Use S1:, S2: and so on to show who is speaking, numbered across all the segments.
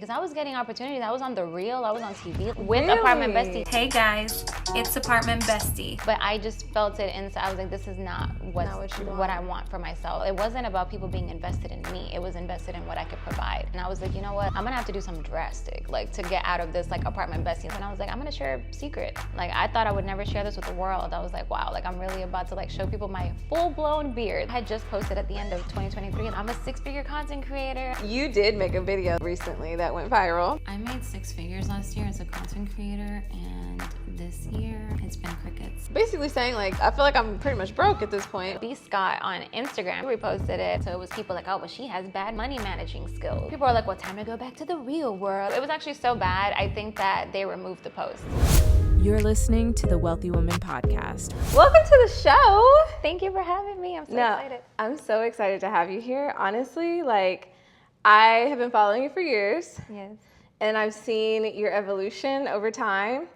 S1: Because I was getting opportunities. I was on The Real. I was on TV with Apartment Bestie.
S2: Hey guys, it's Apartment Bestie.
S1: But I just felt it inside. I was like, this is not what I want for myself. It wasn't about people being invested in me. It was invested in what I could provide. And I was like, you know what? I'm gonna have to do something drastic, like to get out of this like Apartment Bestie. And I was like, I'm gonna share a secret. Like I thought I would never share this with the world. I was like, wow, like I'm really about to like show people my full-blown beard. I had just posted at the end of 2023 and I'm a 6-figure content creator.
S3: You did make a video recently that went viral.
S2: I made 6 figures last year as a content creator, and this year it's been crickets.
S3: Basically saying like, I feel like I'm pretty much broke at this point.
S1: B. Scott on Instagram reposted it. So it was people like, oh, well, she has bad money managing skills. People are like, well, time to go back to the real world. It was actually so bad, I think that they removed the post.
S4: You're listening to the Wealthy Woman Podcast.
S3: Welcome to the show.
S1: Thank you for having me. I'm so excited.
S3: I'm so excited to have you here. Honestly, like I have been following you for years.
S1: Yes.
S3: And I've seen your evolution over time.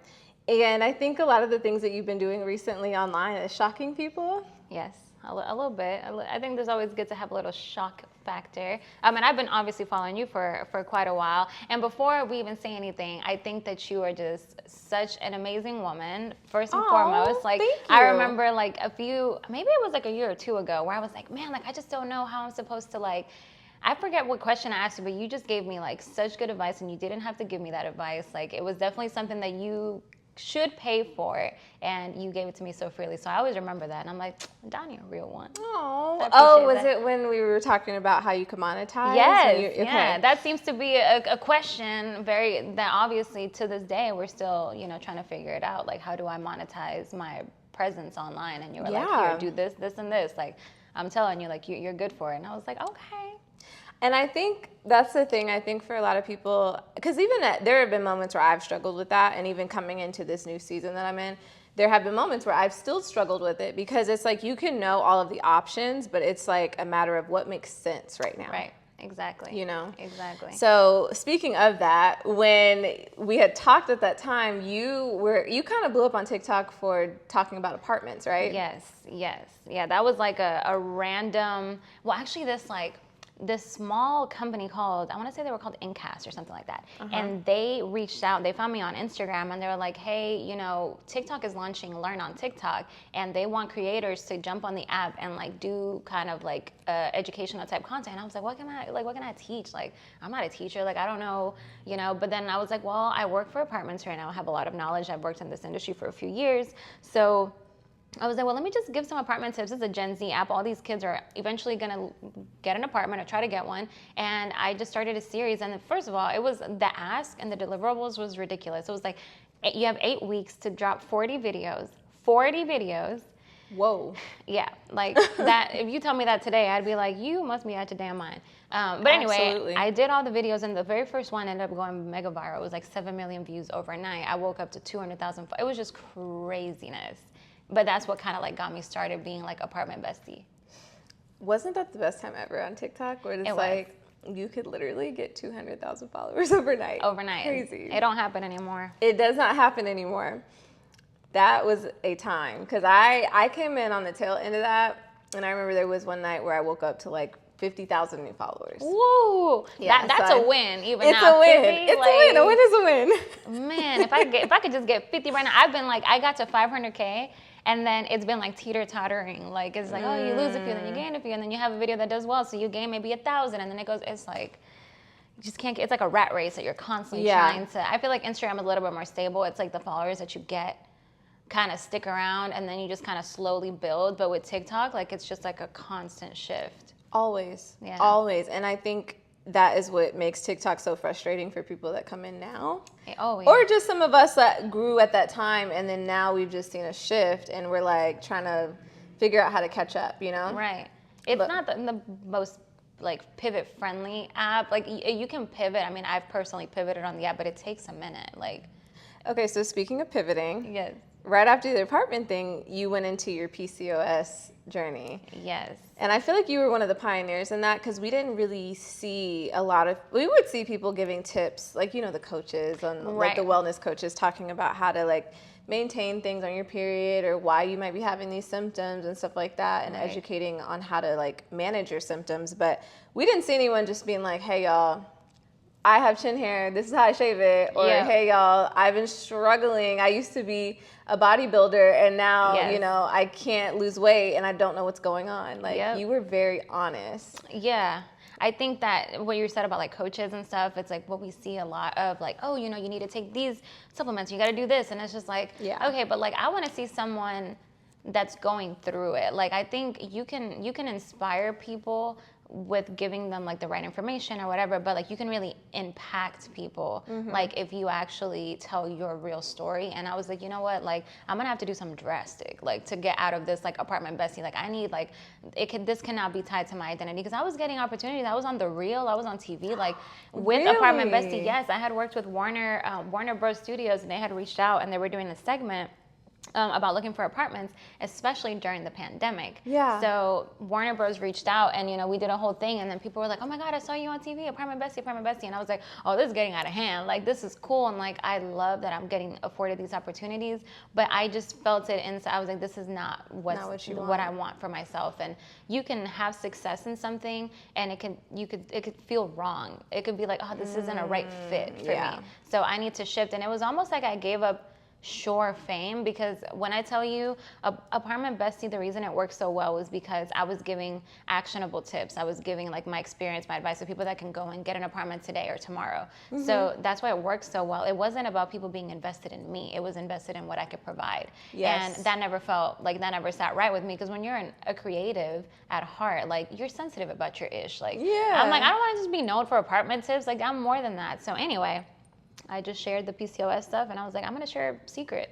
S3: And I think a lot of the things that you've been doing recently online is shocking people.
S1: Yes, a little bit. I think there's always good to have a little shock factor. And I've been obviously following you for quite a while. And before we even say anything, I think that you are just such an amazing woman, first and foremost. Like,
S3: thank you.
S1: I remember like maybe it was like a year or two ago where I was like, man, like I just don't know how I'm supposed to like, I forget what question I asked you, but you just gave me like such good advice and you didn't have to give me that advice. Like it was definitely something that you should pay for and you gave it to me so freely. So I always remember that. And I'm like, DONI, a real one.
S3: Was it when we were talking about how you could monetize?
S1: Yes, yeah. That seems to be a question that obviously to this day we're still, trying to figure it out. Like, how do I monetize my presence online? And you were like, here, do this, this, and this. Like, I'm telling you, like, you're good for it. And I was like, okay.
S3: And I think that's the thing, I think for a lot of people, because there have been moments where I've struggled with that, and even coming into this new season that I'm in, there have been moments where I've still struggled with it, because it's like you can know all of the options, but it's like a matter of what makes sense right now.
S1: Right, exactly. Exactly.
S3: So speaking of that, when we had talked at that time, you kind of blew up on TikTok for talking about apartments, right?
S1: Yes. Yeah, that was like a random, well, actually this small company called, I want to say they were called Incast or something like that. And they reached out, they found me on Instagram and they were like, hey, TikTok is launching Learn on TikTok and they want creators to jump on the app and like do kind of like educational type content. And I was like, what can I teach? Like, I'm not a teacher. Like, I don't know, but then I was like, well, I work for apartments right now. I have a lot of knowledge. I've worked in this industry for a few years. So I was like, well, let me just give some apartment tips. It's a Gen Z app. All these kids are eventually going to get an apartment or try to get one. And I just started a series. And first of all, it was the ask and the deliverables was ridiculous. It was like, you have 8 weeks to drop 40 videos. 40 videos.
S3: Whoa.
S1: Yeah, like that. If you tell me that today, I'd be like, you must be out your damn mind. But anyway,
S3: Absolutely.
S1: I did all the videos, and the very first one ended up going mega viral. It was like 7 million views overnight. I woke up to 200,000. It was just craziness. But that's what kind of like got me started being like Apartment Bestie.
S3: Wasn't that the best time ever on TikTok? Where it's like you could literally get 200,000 followers overnight. Crazy.
S1: It don't happen anymore.
S3: It does not happen anymore. That was a time, because I came in on the tail end of that, and I remember there was one night where I woke up to like 50,000 new followers.
S1: Woo!
S3: Yeah,
S1: that's a win. Even
S3: it's
S1: now,
S3: a win.
S1: 50,
S3: it's a win. A win is a win.
S1: Man, if I could just get 50 right now, I've been like, I got to 500K. And then it's been like teeter-tottering. Like, it's like, oh, you lose a few, then you gain a few, and then you have a video that does well, so you gain maybe 1,000, and then it goes, it's like, you just can't, it's like a rat race that you're constantly trying to, I feel like Instagram is a little bit more stable. It's like the followers that you get kind of stick around, and then you just kind of slowly build. But with TikTok, like, it's just like a constant shift.
S3: Always.
S1: Yeah.
S3: Always. And I think that is what makes TikTok so frustrating for people that come in now.
S1: Oh, yeah.
S3: Or just some of us that grew at that time, and then now we've just seen a shift, and we're like trying to figure out how to catch up,
S1: Right. It's not the most like pivot friendly app. Like you can pivot. I mean, I've personally pivoted on the app, but it takes a minute. Like.
S3: Okay, so speaking of pivoting.
S1: Yes.
S3: Right after the apartment thing, you went into your PCOS journey.
S1: Yes.
S3: And I feel like you were one of the pioneers in that, because we didn't really see we would see people giving tips, like, the coaches, like the wellness coaches talking about how to like maintain things on your period or why you might be having these symptoms and stuff like that, and educating on how to like manage your symptoms. But we didn't see anyone just being like, hey, y'all, I have chin hair, this is how I shave it, or hey y'all, I've been struggling. I used to be a bodybuilder and now, you know, I can't lose weight and I don't know what's going on. Like you were very honest.
S1: Yeah. I think that what you said about like coaches and stuff, it's like what we see a lot of, like, oh, you know, you need to take these supplements, you got to do this. And it's just like, okay, but like I want to see someone that's going through it. Like I think you can inspire people with giving them like the right information or whatever, but like you can really impact people like if you actually tell your real story. And I was like, you know what, like I'm gonna have to do something drastic like to get out of this like apartment bestie. Like I need like this cannot be tied to my identity, because I was getting opportunities. I was on The Real, I was on TV like with apartment bestie. Yes, I had worked with Warner Bros Studios, and they had reached out and they were doing a segment about looking for apartments, especially during the pandemic. Yeah. So Warner Bros reached out, and you know we did a whole thing, and then people were like, "Oh my God, I saw you on TV, apartment bestie," and I was like, "Oh, this is getting out of hand. Like this is cool, and like I love that I'm getting afforded these opportunities." But I just felt it inside. I was like, "This is not what I want for myself." And you can have success in something, and it could feel wrong. It could be like, "Oh, this isn't a right fit for me." So I need to shift, and it was almost like I gave up sure fame, because when I tell you apartment bestie, the reason it worked so well was because I was giving actionable tips. I was giving like my experience, my advice to people that can go and get an apartment today or tomorrow. So that's why it worked so well. It wasn't about people being invested in me. It was invested in what I could provide. And that never sat right with me, because when you're a creative at heart, like you're sensitive about your ish. Like I'm like, I don't want to just be known for apartment tips. Like I'm more than that. So anyway, I just shared the PCOS stuff, and I was like, I'm going to share a secret.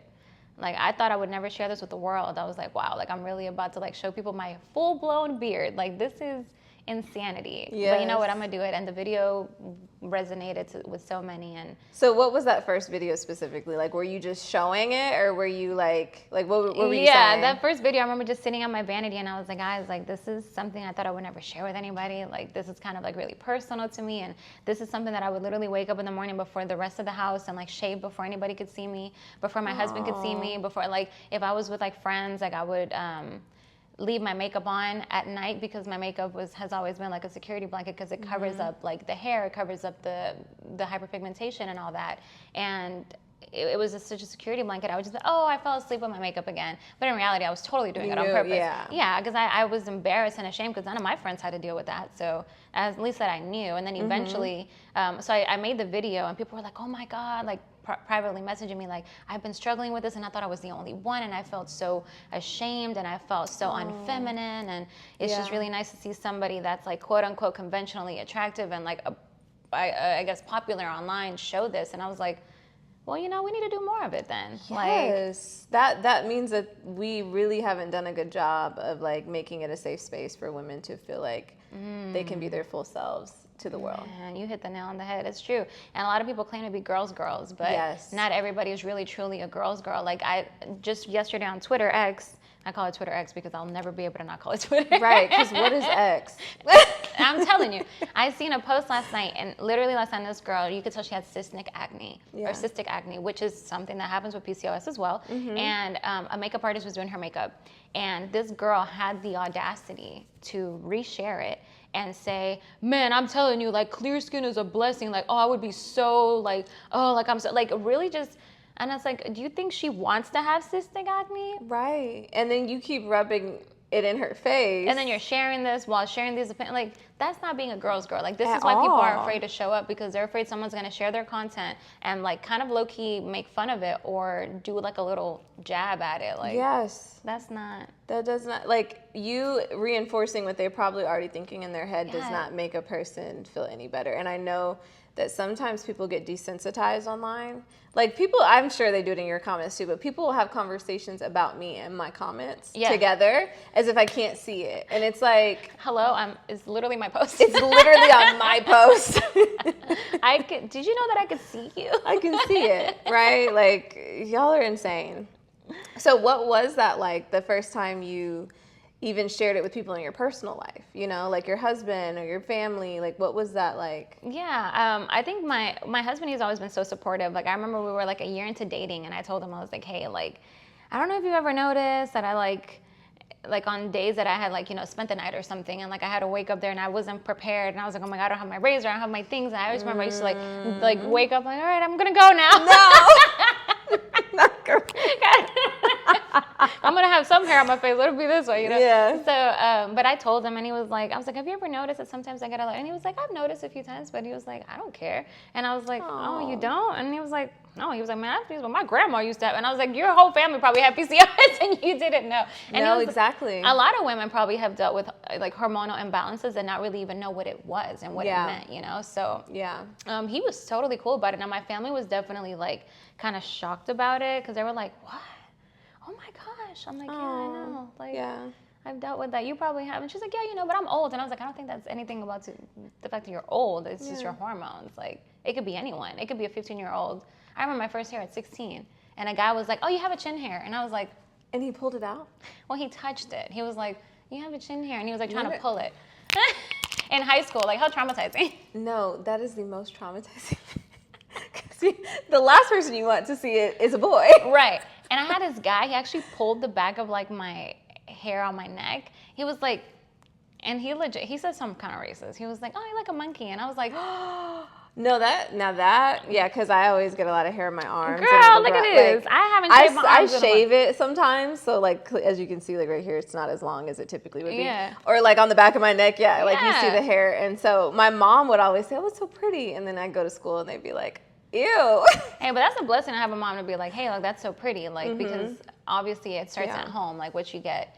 S1: Like, I thought I would never share this with the world. I was like, wow, like, I'm really about to, like, show people my full-blown beard. Like, this is insanity. But you know what? I'm going to do it. And the video resonated with so many. And
S3: so what was that first video specifically? Like, were you just showing it, or were you like what were you saying?
S1: Yeah, that first video, I remember just sitting on my vanity, and I was like, guys, like, this is something I thought I would never share with anybody. Like, this is kind of like really personal to me, and this is something that I would literally wake up in the morning before the rest of the house and like shave before anybody could see me, before my husband could see me, before like if I was with like friends, like I would leave my makeup on at night, because my makeup has always been like a security blanket, because it covers up like the hair, it covers up the hyperpigmentation and all that. And it was such a security blanket. I would just be, oh, I fell asleep with my makeup again. But in reality, I was totally doing it on purpose. Yeah, because I was embarrassed and ashamed, because none of my friends had to deal with that. So at least that I knew. And then eventually, so I made the video, and people were like, oh my God, like privately messaging me like, I've been struggling with this, and I thought I was the only one, and I felt so ashamed, and I felt so unfeminine. And it's just really nice to see somebody that's like quote unquote conventionally attractive and like I guess popular online show this. And I was like, well, you know, we need to do more of it then.
S3: Yes, that means that we really haven't done a good job of like making it a safe space for women to feel like they can be their full selves to the world.
S1: And you hit the nail on the head. It's true. And a lot of people claim to be girls, but not everybody is really truly a girl's girl. Like I just yesterday on Twitter X, I call it Twitter X because I'll never be able to not call it Twitter.
S3: Right, because what is X?
S1: I'm telling you. I seen a post last night, and literally last night, this girl, you could tell she had cystic acne, which is something that happens with PCOS as well. And a makeup artist was doing her makeup, and this girl had the audacity to reshare it and say, man, I'm telling you, like, clear skin is a blessing. Like, oh, I would be so, like, oh, like, I'm so, like, really just... And it's like, do you think she wants to have cystic acne?
S3: Right. And then you keep rubbing it in her face.
S1: And then you're sharing this while sharing these opinions. Like, that's not being a girl's girl. Like, this is why people are afraid to show up, because they're afraid someone's going to share their content and, like, kind of low-key make fun of it or do, like, a little jab at it. Like, that's not...
S3: That does not... Like, you reinforcing what they're probably already thinking in their head does not make a person feel any better. And I know that sometimes people get desensitized online. Like, people, I'm sure they do it in your comments too, but people will have conversations about me and my comments together as if I can't see it. And it's like...
S1: Hello, it's literally my post.
S3: It's literally on my post.
S1: Did you know that I could see you?
S3: I can see it, right? Like, y'all are insane. So what was that like the first time you even shared it with people in your personal life, you know, like your husband or your family? Like, what was that like?
S1: Yeah, I think my husband, he's always been so supportive. Like, I remember we were like a year into dating, and I told him, I was like, hey, like, I don't know if you've ever noticed that I like like on days that I had like, spent the night or something, and like I had to wake up there and I wasn't prepared, and I was like, oh my God, I don't have my razor, I don't have my things. And I always remember I used to like wake up like, all right, I'm gonna go now.
S3: No. Not girl.
S1: I'm gonna have some hair on my face. Let it be this way,
S3: Yeah.
S1: So, but I told him, and he was like, I was like, have you ever noticed that sometimes I get a lot? And he was like, I've noticed a few times, but he was like, I don't care. And I was like, oh, you don't? And he was like, no. He was like, man, that's what my grandma used to have. And I was like, your whole family probably had PCOS and you didn't know. And
S3: No, exactly.
S1: A lot of women probably have dealt with like hormonal imbalances and not really even know what it was and what it meant, So
S3: yeah.
S1: He was totally cool about it. Now my family was definitely like kind of shocked about it because they were like, what? Oh my gosh. I'm like, yeah, I know. Like, I've dealt with that. You probably have. And she's like, yeah, but I'm old. And I was like, I don't think that's anything about the fact that you're old. It's just your hormones. Like, it could be anyone. It could be a 15-year-old. I remember my first hair at 16. And a guy was like, oh, you have a chin hair. And I was like.
S3: And he pulled it out?
S1: Well, he touched it. He was like, you have a chin hair. And he was like trying to pull it. In high school. Like, how traumatizing.
S3: No, that is the most traumatizing. The last person you want to see it is a boy.
S1: Right. And I had this guy, he actually pulled the back of like my hair on my neck. He was like, and he said some kind of racist. He was like, oh, you're like a monkey. And I was like,
S3: yeah, because I always get a lot of hair in my arms.
S1: Girl, look at this. Like, I haven't shaved my arms.
S3: I shave it sometimes, so like as you can see, like right here, it's not as long as it typically would be.
S1: Yeah.
S3: Or like on the back of my neck, like you see the hair. And so my mom would always say, oh, it's so pretty. And then I'd go to school and they'd be like, ew.
S1: Hey, but that's a blessing to have a mom to be like, hey, like that's so pretty, like because obviously it starts at home, like what you get,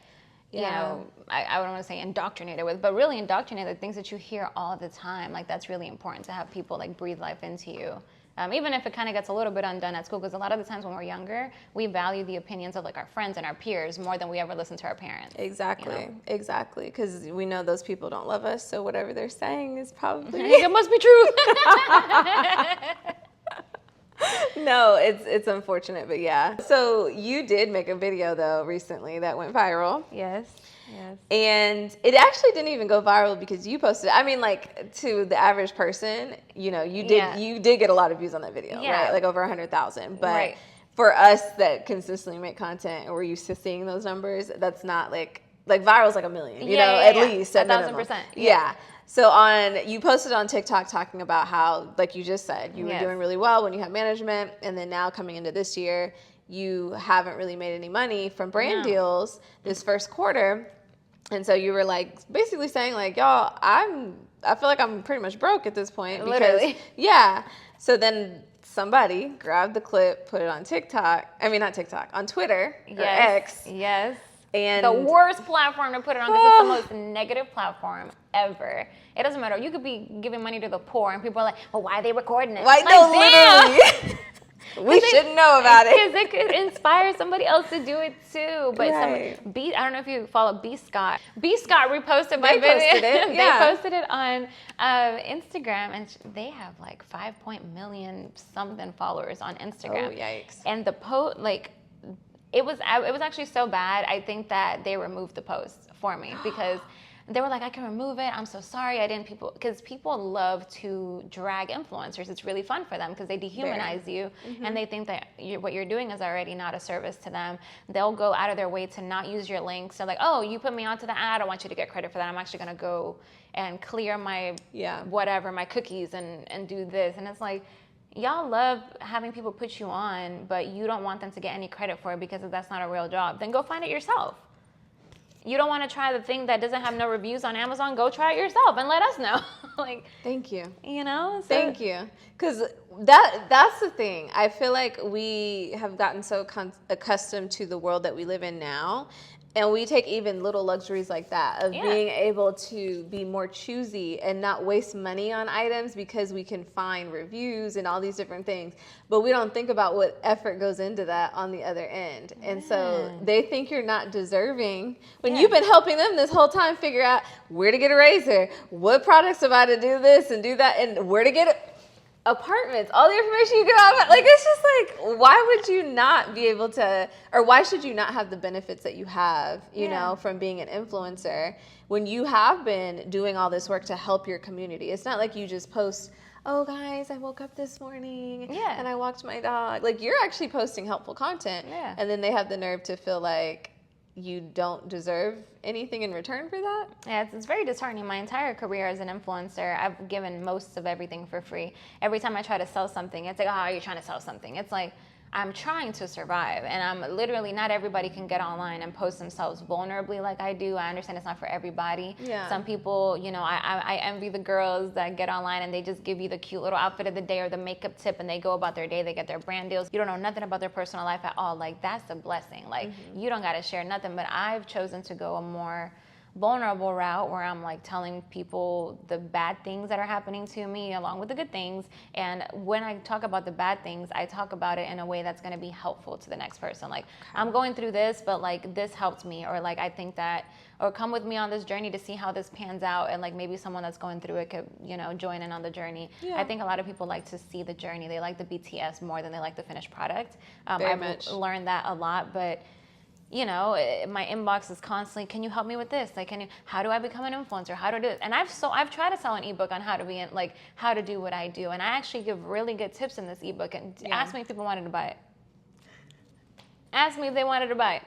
S1: you know, I don't want to say indoctrinated with, but really indoctrinated, like things that you hear all the time. Like that's really important to have people like breathe life into you. Even if it kind of gets a little bit undone at school, because a lot of the times when we're younger, we value the opinions of like our friends and our peers more than we ever listen to our parents.
S3: Exactly, exactly, because we know those people don't love us, so whatever they're saying is probably
S1: it must be true.
S3: No, it's unfortunate, but yeah. So you did make a video though recently that went viral.
S1: Yes.
S3: And it actually didn't even go viral because you posted it. I mean, like to the average person, you did get a lot of views on that video, right? Like over 100,000. But for us that consistently make content and we're used to seeing those numbers, that's not like viral's like 1 million, at least at
S1: 1,000%.
S3: Yeah. So you posted on TikTok talking about how, like you just said, you were doing really well when you had management, and then now coming into this year, you haven't really made any money from brand deals this first quarter. And so you were like basically saying like, y'all, I feel like I'm pretty much broke at this point. Because,
S1: literally.
S3: Yeah. So then somebody grabbed the clip, put it on TikTok. I mean, not TikTok, on Twitter or X.
S1: Yes.
S3: And
S1: the worst platform to put it on because it's the most negative platform ever. It doesn't matter. You could be giving money to the poor, and people are like, well, why are they recording it?
S3: Why?
S1: Like,
S3: no, literally. We should know about it.
S1: Because it could inspire somebody else to do it too. But I don't know if you follow B. Scott. B. Scott reposted my video.
S3: Posted it.
S1: They posted it on Instagram, and they have like 5 million something followers on Instagram.
S3: Oh, yikes.
S1: And the post, like, it was actually so bad, I think that they removed the post for me because they were like, I can remove it. I'm so sorry. Because people love to drag influencers. It's really fun for them because they dehumanize you and they think that what you're doing is already not a service to them. They'll go out of their way to not use your links. They're like, oh, you put me onto the ad. I want you to get credit for that. I'm actually going to go and clear my whatever, my cookies and do this. And it's like, y'all love having people put you on, but you don't want them to get any credit for it because if that's not a real job, then go find it yourself. You don't want to try the thing that doesn't have no reviews on Amazon, go try it yourself and let us know. Like,
S3: thank you.
S1: So.
S3: Thank you. Because that's the thing. I feel like we have gotten so accustomed to the world that we live in now. And we take even little luxuries like that of being able to be more choosy and not waste money on items because we can find reviews and all these different things. But we don't think about what effort goes into that on the other end. And so they think you're not deserving when you've been helping them this whole time figure out where to get a razor, what products have I to do this and do that, and where to get it. Apartments, all the information you get out of it. Like, it's just like, why would you not be able to, or why should you not have the benefits that you have, you know, from being an influencer when you have been doing all this work to help your community? It's not like you just post, oh guys, I woke up this morning and I walked my dog. Like, you're actually posting helpful content. And then they have the nerve to feel like, you don't deserve anything in return for that?
S1: Yeah, it's very disheartening. My entire career as an influencer, I've given most of everything for free. Every time I try to sell something, it's like, oh, you're trying to sell something. It's like, I'm trying to survive, and I'm literally, not everybody can get online and post themselves vulnerably like I do. I understand it's not for everybody.
S3: Yeah.
S1: Some people, you know, I envy the girls that get online and they just give you the cute little outfit of the day or the makeup tip, and they go about their day, they get their brand deals. You don't know nothing about their personal life at all. Like, that's a blessing. Like, you don't got to share nothing, but I've chosen to go a more vulnerable route where I'm like telling people the bad things that are happening to me along with the good things. And when I talk about the bad things, I talk about it in a way that's going to be helpful to the next person. Like, I'm going through this, but like this helped me, or like I think that, or come with me on this journey to see how this pans out, and like maybe someone that's going through it could, you know, join in on the journey. I think a lot of people like to see the journey. They like the BTS more than they like the finished product. I've learned that a lot, but you know, my inbox is constantly, can you help me with this? Like, how do I become an influencer? How to do it? And I've tried to sell an ebook on how to be how to do what I do. And I actually give really good tips in this ebook. And ask me if people wanted to buy it. Ask me if they wanted to buy it.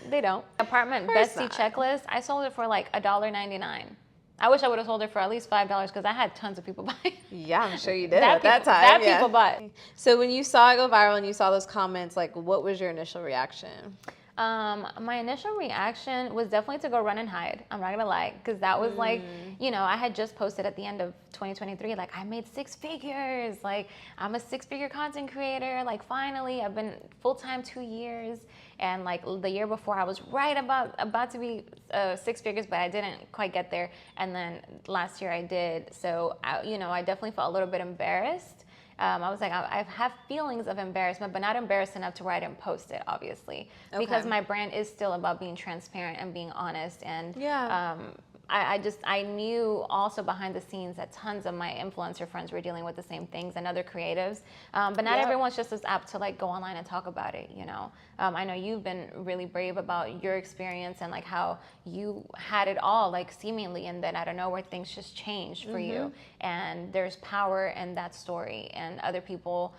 S1: They don't. Apartment bestie checklist. I sold it for like $1.99. I wish I would have sold it for at least $5 because I had tons of people buy it.
S3: Yeah, I'm sure you did at that time.
S1: That people bought.
S3: So when you saw it go viral and you saw those comments, like, what was your initial reaction?
S1: My initial reaction was definitely to go run and hide. I'm not gonna lie, because that was like, you know, I had just posted at the end of 2023, like, I made 6 figures. Like, I'm a 6-figure content creator. Like, finally, I've been full-time 2 years. And like the year before, I was right about to be 6 figures, but I didn't quite get there. And then last year I did. So, you know, I definitely felt a little bit embarrassed. I was like, I have feelings of embarrassment, but not embarrassed enough to where I didn't post it, obviously. Because my brand is still about being transparent and being honest. And I knew also behind the scenes that tons of my influencer friends were dealing with the same things, and other creatives. But not everyone's just as apt to like go online and talk about it, you know. I know you've been really brave about your experience and like how you had it all like seemingly, and then out of nowhere things just changed for you. And there's power in that story, and other people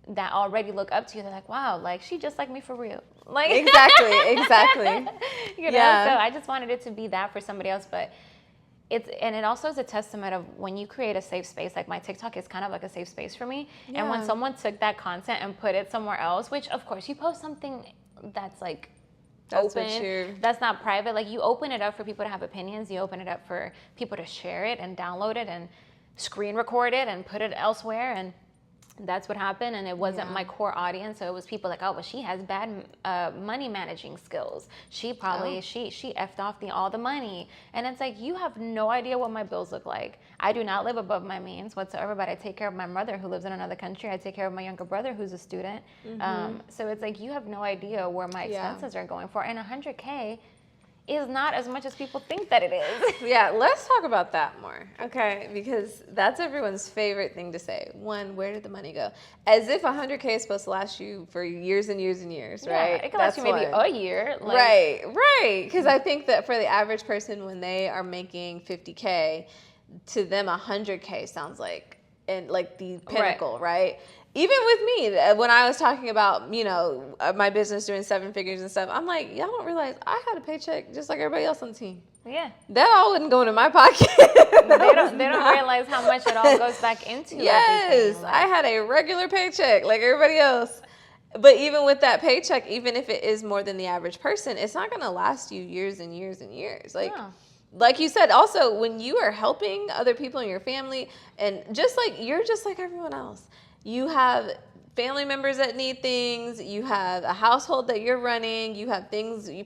S1: that already look up to you, they're like, wow, like she just like me for real. Like
S3: exactly.
S1: You know, so I just wanted it to be that for somebody else, but it also is a testament of when you create a safe space. Like, my TikTok is kind of like a safe space for me. And when someone took that content and put it somewhere else, which of course you post something that's like open, that's not private. Like, you open it up for people to have opinions. You open it up for people to share it and download it and screen record it and put it elsewhere. And that's what happened. And it wasn't my core audience. So it was people like, oh, well, she has bad money managing skills. She probably, she effed off all the money. And it's like, you have no idea what my bills look like. I do not live above my means whatsoever, but I take care of my mother who lives in another country. I take care of my younger brother who's a student. So it's like, you have no idea where my expenses are going for. And $100K is not as much as people think that it is.
S3: Yeah, let's talk about that more, okay? Because that's everyone's favorite thing to say. One, where did the money go? As if $100K is supposed to last you for years and years and years, right?
S1: Yeah, it can last you maybe a year. Like.
S3: Right. Because I think that for the average person, when they are making $50K, to them $100K sounds like the pinnacle, right? Even with me, when I was talking about, you know, my business doing 7 figures and stuff, I'm like, y'all don't realize I had a paycheck just like everybody else on the team.
S1: Yeah.
S3: That all wouldn't go into my pocket.
S1: They don't realize how much it all goes back into everything.
S3: Yes, I had a regular paycheck like everybody else. But even with that paycheck, even if it is more than the average person, it's not going to last you years and years and years. Like you said, also, when you are helping other people in your family, and you're just like everyone else. You have family members that need things. You have a household that you're running. You have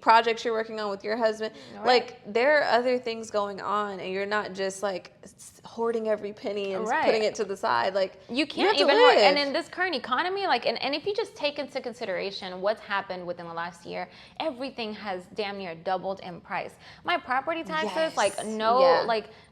S3: projects you're working on with your husband. Right. Like, there are other things going on, and you're not just like hoarding every penny and putting it to the side. Like,
S1: you can't even hoard. And in this current economy, like, and if you just take into consideration what's happened within the last year, everything has damn near doubled in price. My property taxes, like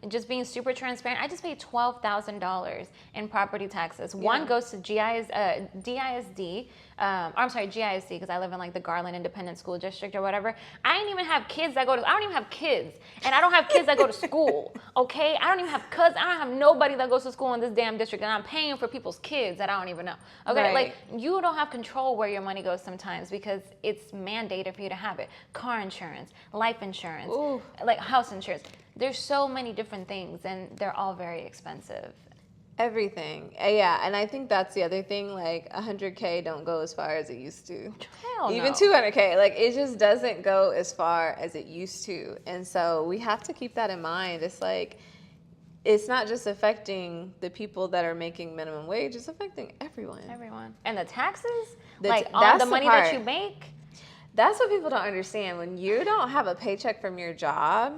S1: just being super transparent, I just paid $12,000 in property taxes. One goes to GISD. I'm sorry, GISD, because I live in like the Garland Independent School District or whatever. I don't even have kids that go to, I don't even have kids. And I don't have kids that go to school, okay? I don't even have cousins I don't have nobody that goes to school in this damn district, and I'm paying for people's kids that I don't even know. Okay,
S3: Right.
S1: like you don't have control where your money goes sometimes because it's mandated for you to have it. Car insurance, life insurance,
S3: Ooh.
S1: like house insurance. There's so many different things, and they're all very expensive.
S3: Everything. Yeah, and I think that's the other thing, like 100K don't go as far as it used to.
S1: Hell
S3: Even
S1: no.
S3: 200K, like it just doesn't go as far as it used to. And so we have to keep that in mind. It's like, it's not just affecting the people that are making minimum wage, it's affecting everyone.
S1: Everyone. And the taxes,
S3: That's
S1: on the
S3: the
S1: money that
S3: part.
S1: you make.
S3: That's what people don't understand. When you don't have a paycheck from your job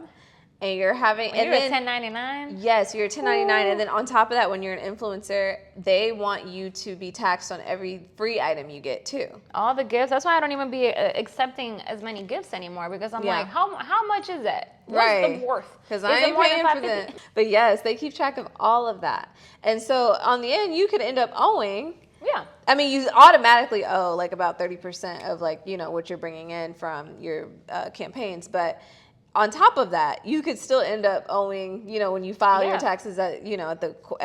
S3: and you're having,
S1: When
S3: and
S1: you're a
S3: then
S1: 1099.
S3: yes, you're a 1099, and then on top of that, when you're an influencer, they want you to be taxed on every free item you get too.
S1: All the gifts. That's why I don't even be accepting as many gifts anymore because I'm
S3: Yeah.
S1: like, how much is that? What's
S3: Right.
S1: the worth?
S3: Because
S1: Is
S3: I
S1: it
S3: ain't
S1: more than
S3: paying for
S1: $5.50?
S3: them. But yes, they keep track of all of that. And so on the end, you could end up owing.
S1: Yeah.
S3: I mean, you automatically owe like about 30% of like, you know, what you're bringing in from your campaigns. But on top of that, you could still end up owing, you know, when you file
S1: Yeah.
S3: your taxes at, you know, at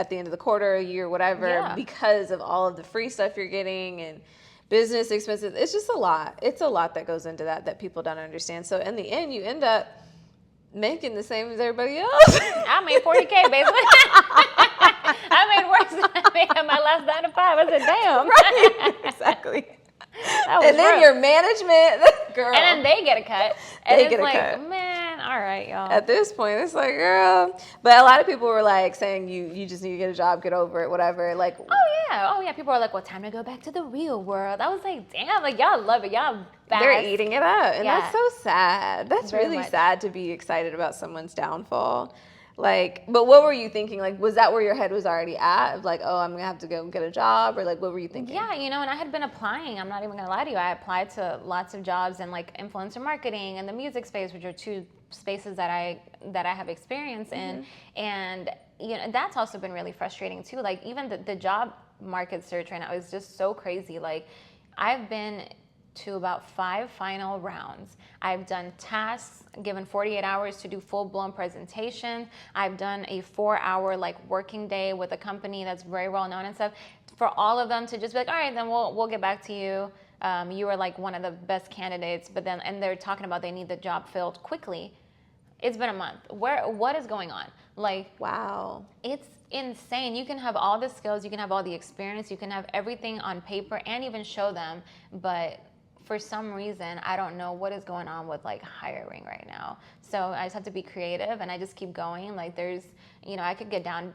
S3: the end of the quarter, year, whatever,
S1: Yeah.
S3: because of all of the free stuff you're getting and business expenses. It's just a lot. It's a lot that goes into that people don't understand. So in the end, you end up making the same as everybody else.
S1: I made 40K, baby. I made worse than I made at my last 9 to 5. I said, damn.
S3: Right. Exactly.
S1: That was
S3: And then
S1: rough.
S3: your management, girl.
S1: And then they get a cut. And
S3: They
S1: it's
S3: get a
S1: like,
S3: cut.
S1: man, all right, y'all.
S3: At this point, it's like, girl. But a lot of people were like saying you just need to get a job, get over it, whatever. Like,
S1: Oh yeah. People are like, well, time to go back to the real world. I was like, damn, like y'all love it. Y'all fast.
S3: they're eating it up. And
S1: Yeah.
S3: that's so sad. That's
S1: Very
S3: really
S1: much.
S3: sad to be excited about someone's downfall. Like, but what were you thinking? Like, was that where your head was already at? Of like, oh, I'm going to have to go get a job? Or like, what were you thinking?
S1: Yeah, and I had been applying. I'm not even gonna lie to you. I applied to lots of jobs in like influencer marketing and the music space, which are two spaces that I have experience in. And that's also been really frustrating too. Like even the job market search right now is just so crazy. Like I've been to about 5 final rounds. I've done tasks, given 48 hours to do full-blown presentation. I've done a 4-hour like working day with a company that's very well known and stuff. For all of them to just be like, all right, then we'll get back to you. You were like one of the best candidates, and they're talking about they need the job filled quickly. It's been a month. What is going on? Like,
S3: Wow.
S1: it's insane. You can have all the skills, you can have all the experience, you can have everything on paper and even show them, but for some reason, I don't know what is going on with like hiring right now. So I just have to be creative and I just keep going. Like there's, I could get down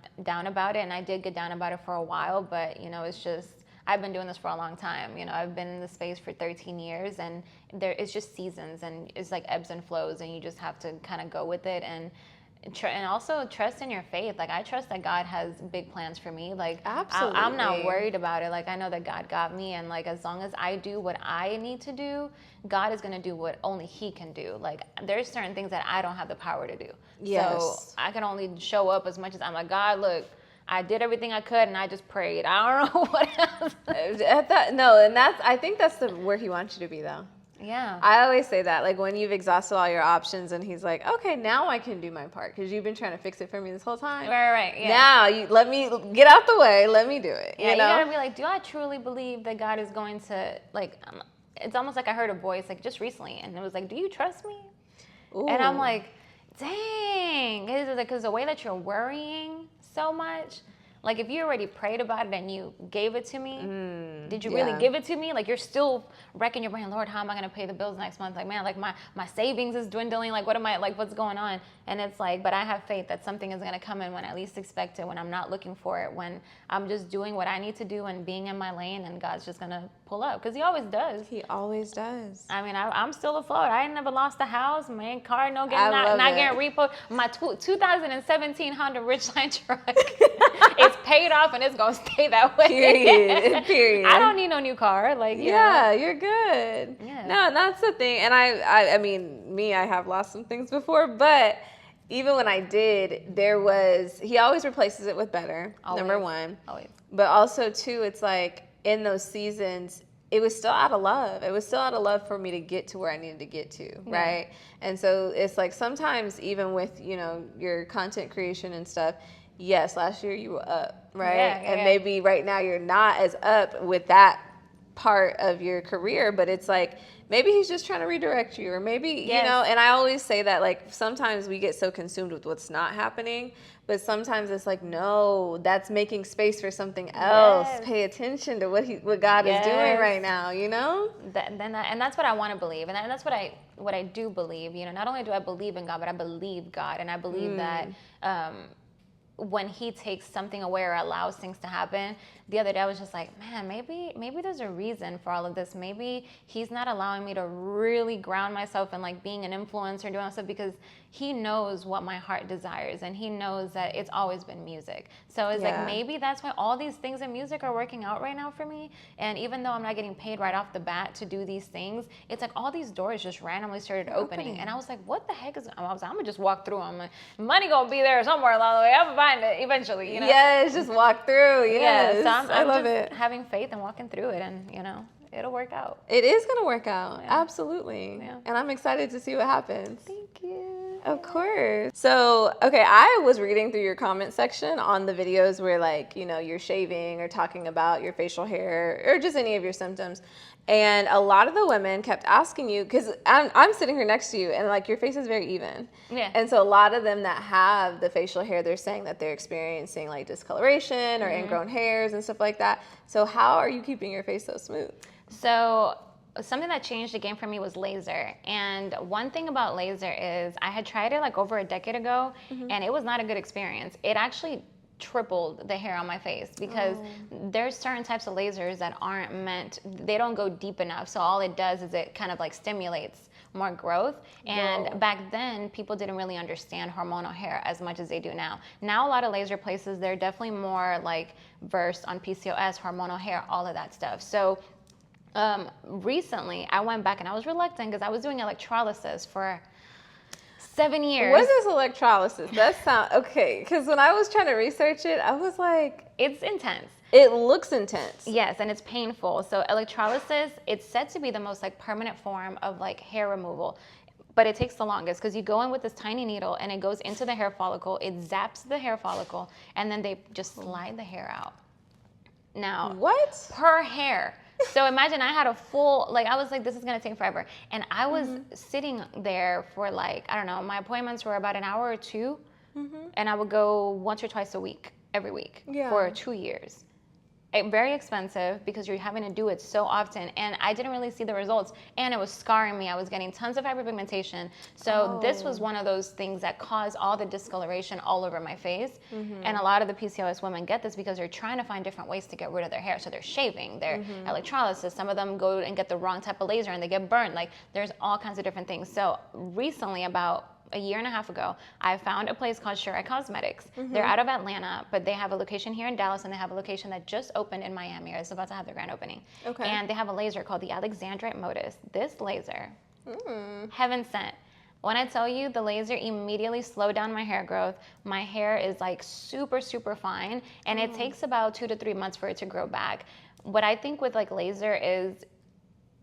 S1: about it, and I did get down about it for a while, but it's just, I've been doing this for a long time. I've been in this space for 13 years, and it's just seasons, and it's like ebbs and flows, and you just have to kind of go with it and also trust in your faith. Like I trust that God has big plans for me. Like
S3: Absolutely.
S1: I'm not worried about it. Like I know that God got me, and like as long as I do what I need to do, God is gonna do what only He can do. Like there's certain things that I don't have the power to do.
S3: Yes.
S1: So I can only show up as much as I'm like, God, look, I did everything I could, and I just prayed. I don't know what else.
S3: I think that's where He wants you to be, though.
S1: Yeah.
S3: I always say that, like when you've exhausted all your options, and He's like, okay, now I can do my part because you've been trying to fix it for me this whole time.
S1: Right. Yeah.
S3: Now you let me get out the way. Let me do it.
S1: Yeah, you gotta be like, do I truly believe that God is going to like? It's almost like I heard a voice like just recently, and it was like, do you trust me?
S3: Ooh.
S1: And I'm like, dang, because the way that you're worrying so much. Like if you already prayed about it and you gave it to me, did you really give it to me? Like you're still wrecking your brain, Lord, how am I gonna pay the bills next month? Like man, like my savings is dwindling. Like what's going on? And it's like, but I have faith that something is gonna come in when I least expect it, when I'm not looking for it, when I'm just doing what I need to do and being in my lane, and God's just gonna pull up because He always does.
S3: He always does.
S1: I mean, I'm still afloat. I ain't never lost a house. My car not
S3: love
S1: getting
S3: it.
S1: repo. My 2017 Honda Ridgeline truck, it's paid off and it's gonna stay that way.
S3: Period.
S1: I don't need no new car. Like
S3: Yeah, you're good.
S1: Yeah.
S3: No, that's the thing. And I mean, I have lost some things before, but even when I did, He always replaces it with better,
S1: Always.
S3: number one.
S1: Always.
S3: But also, too, it's like in those seasons, it was still out of love. It was still out of love for me to get to where I needed to get to, right? And so it's like sometimes even with, your content creation and stuff, yes, last year you were up, right?
S1: Yeah,
S3: and maybe right now you're not as up with that part of your career, but it's like, maybe he's just trying to redirect you, or maybe, you know, and I always say that, like, sometimes we get so consumed with what's not happening, but sometimes it's like, no, that's making space for something else.
S1: Yes.
S3: Pay attention to what God is doing right now, you know?
S1: And that's what I want to believe. And that's what I do believe. You know, not only do I believe in God, but I believe God. And I believe that when he takes something away or allows things to happen, the other day I was just like, man, maybe there's a reason for all of this. Maybe he's not allowing me to really ground myself in like being an influencer and doing all stuff, because he knows what my heart desires, and he knows that it's always been music. So it's like, maybe that's why all these things in music are working out right now for me. And even though I'm not getting paid right off the bat to do these things, it's like all these doors just randomly started opening. And I was like, what the heck is, I'm gonna just walk through them. Like, money gonna be there somewhere along the way. I'm gonna find it eventually, you know?
S3: Yes, just walk through. Yes.
S1: Yeah, so I'm
S3: I love
S1: just
S3: it.
S1: having faith and walking through it, and you know, it'll work out.
S3: It is going to work out.
S1: Yeah.
S3: Absolutely.
S1: Yeah.
S3: And I'm excited to see what happens.
S1: Thank you.
S3: Of course. So, okay, I was reading through your comment section on the videos where, like, you know, you're shaving or talking about your facial hair or just any of your symptoms. And a lot of the women kept asking you, because I'm sitting here next to you, and like your face is very even.
S1: Yeah.
S3: And so a lot of them that have the facial hair, they're saying that they're experiencing like discoloration or ingrown hairs and stuff like that. So how are you keeping your face so smooth?
S1: So something that changed the game for me was laser. And one thing about laser is I had tried it like over a decade ago, and it was not a good experience. It actually tripled the hair on my face, because there's certain types of lasers that aren't meant, they don't go deep enough. So all it does is it kind of like stimulates more growth. And back then, people didn't really understand hormonal hair as much as they do now. Now, a lot of laser places, they're definitely more like versed on PCOS, hormonal hair, all of that stuff. So recently, I went back and I was reluctant because I was doing electrolysis for 7 years.
S3: What is electrolysis? That sound okay, because when I was trying to research it, I was like,
S1: It's intense.
S3: it looks intense.
S1: Yes, and it's painful. So electrolysis, it's said to be the most like permanent form of like hair removal, but it takes the longest, because you go in with this tiny needle and it goes into the hair follicle, it zaps the hair follicle, and then they just slide the hair out. Now,
S3: What?
S1: per hair. So imagine I had a full, like, I was like, this is going to take forever. And I was sitting there for like, I don't know, my appointments were about an hour or two. And I would go once or twice a week, every week for 2 years. Very expensive, because you're having to do it so often. And I didn't really see the results. And it was scarring me. I was getting tons of hyperpigmentation. So this was one of those things that caused all the discoloration all over my face. And a lot of the PCOS women get this because they're trying to find different ways to get rid of their hair. So they're shaving, they're electrolysis. Some of them go and get the wrong type of laser and they get burned. Like, there's all kinds of different things. So recently, about a year and a half ago, I found a place called Sure Cosmetics. They're out of Atlanta, but they have a location here in Dallas, and they have a location that just opened in Miami, or is about to have their grand opening.
S3: Okay.
S1: And they have a laser called the Alexandrite Modus. This laser, heaven sent. When I tell you, the laser immediately slowed down my hair growth. My hair is like super, super fine, and it takes about 2 to 3 months for it to grow back. What I think with like laser is,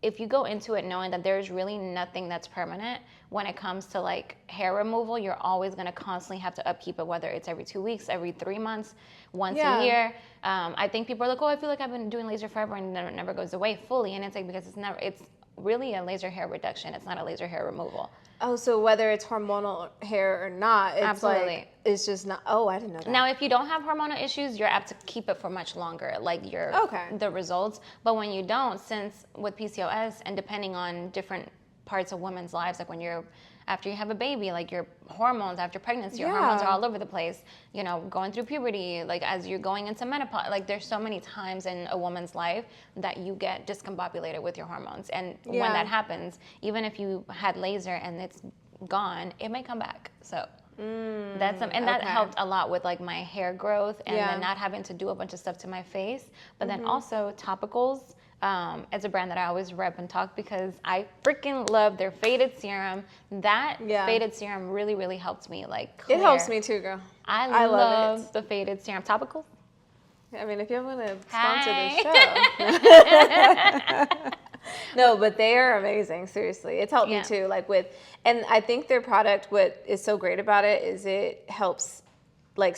S1: if you go into it knowing that there's really nothing that's permanent when it comes to like hair removal, you're always going to constantly have to upkeep it, whether it's every 2 weeks, every 3 months, once a year. I think people are like, oh, I feel like I've been doing laser forever, and then it never goes away fully. And it's like, because it's really a laser hair reduction. It's not a laser hair removal.
S3: Oh, so whether it's hormonal hair or not, it's
S1: Absolutely.
S3: like, it's just not, oh, I didn't know that.
S1: Now, if you don't have hormonal issues, you're apt to keep it for much longer, like the results. But when you don't, since with PCOS, and depending on different parts of women's lives, like when you're, after you have a baby, like your hormones after pregnancy, your hormones are all over the place, you know, going through puberty, like as you're going into menopause, like there's so many times in a woman's life that you get discombobulated with your hormones. And when that happens, even if you had laser and it's gone, it may come back. So that helped a lot with like my hair growth, and then not having to do a bunch of stuff to my face. But then also topicals. It's a brand that I always rep and talk, because I freaking love their faded serum. That faded serum really, really helped me like clear.
S3: It helps me too, girl.
S1: I
S3: love
S1: love the faded serum. Topical?
S3: I mean, if you want to sponsor the show. No, but they are amazing. Seriously. It's helped me too. Like and I think their product, what is so great about it is it helps like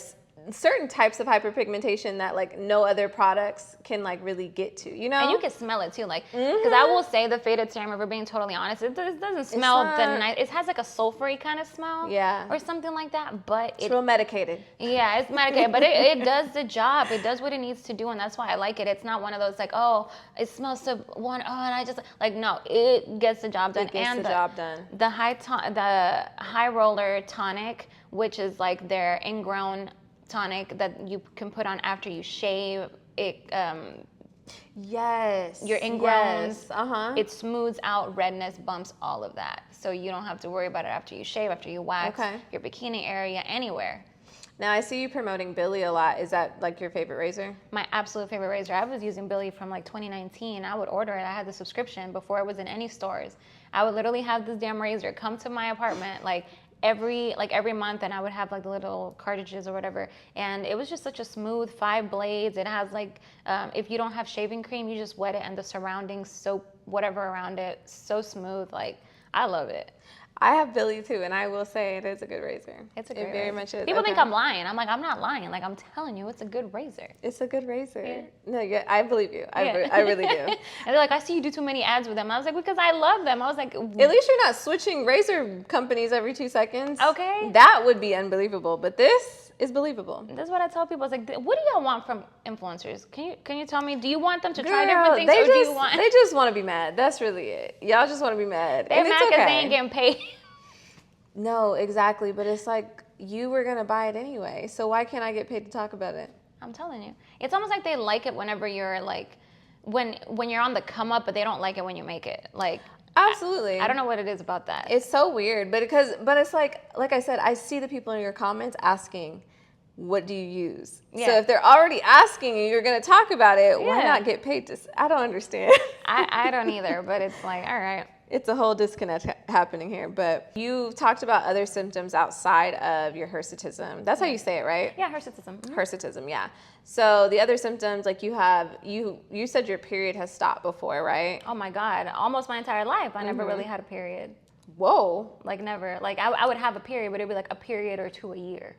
S3: certain types of hyperpigmentation that like no other products can like really get to, you know?
S1: And you can smell it too, like, because I will say the faded serum, if we're being totally honest, it doesn't smell the nice. It has like a sulfury kind of smell,
S3: or
S1: something like that. But
S3: it's real medicated.
S1: Yeah, it's medicated, but it does the job. It does what it needs to do, and that's why I like it. It's not one of those like, oh, it smells so and I just like, no, it gets the job done.
S3: It gets the job done.
S1: The high roller tonic, which is like their ingrown tonic that you can put on after you shave it.
S3: Yes.
S1: Your ingrowns. It smooths out redness, bumps, all of that. So you don't have to worry about it after you shave, after you wax, your bikini area, anywhere.
S3: Now I see you promoting Billy a lot. Is that like your favorite razor?
S1: My absolute favorite razor. I was using Billy from like 2019. I would order it. I had the subscription before it was in any stores. I would literally have this damn razor come to my apartment every month, and I would have like the little cartridges or whatever, and it was just such a smooth 5 blades. It has like if you don't have shaving cream, you just wet it, and the surrounding soap, whatever around it, so smooth. Like, I love it.
S3: I have Billy too, and I will say it is a good razor.
S1: It's a good razor.
S3: Very much is.
S1: People think I'm lying. I'm like, I'm not lying. Like, I'm telling you, it's a good razor.
S3: It's a good razor.
S1: Yeah.
S3: No, I believe you. I really do.
S1: And they're like, I see you do too many ads with them. I was like, because I love them. I was like,
S3: at least you're not switching razor companies every 2 seconds.
S1: Okay.
S3: That would be unbelievable, but this is believable.
S1: That's what I tell people. It's like, what do y'all want from influencers? Can you tell me? Do you want them to try different things, or do you want?
S3: They just want to be mad. That's really it. Y'all just want to be mad.
S1: They're
S3: and
S1: mad
S3: it's
S1: because
S3: okay.
S1: they ain't getting paid.
S3: No, exactly. But it's like, you were gonna buy it anyway, so why can't I get paid to talk about it?
S1: I'm telling you, it's almost like they like it whenever you're like, when you're on the come up, but they don't like it when you make it. Like,
S3: absolutely.
S1: I don't know what it is about that.
S3: It's so weird, but it's like I said, I see the people in your comments asking, what do you use?
S1: Yeah.
S3: So if they're already asking you, you're going to talk about it, why not get paid to? I don't understand.
S1: I don't either, but it's like, all right.
S3: It's a whole disconnect happening here. But you talked about other symptoms outside of your hirsutism. That's how you say it, right?
S1: Yeah, hirsutism.
S3: Hirsutism, yeah. So the other symptoms, like you said your period has stopped before, right?
S1: Oh my God, almost my entire life, I never really had a period.
S3: Whoa.
S1: Like, never. Like, I would have a period, but it'd be like a period or 2 a year.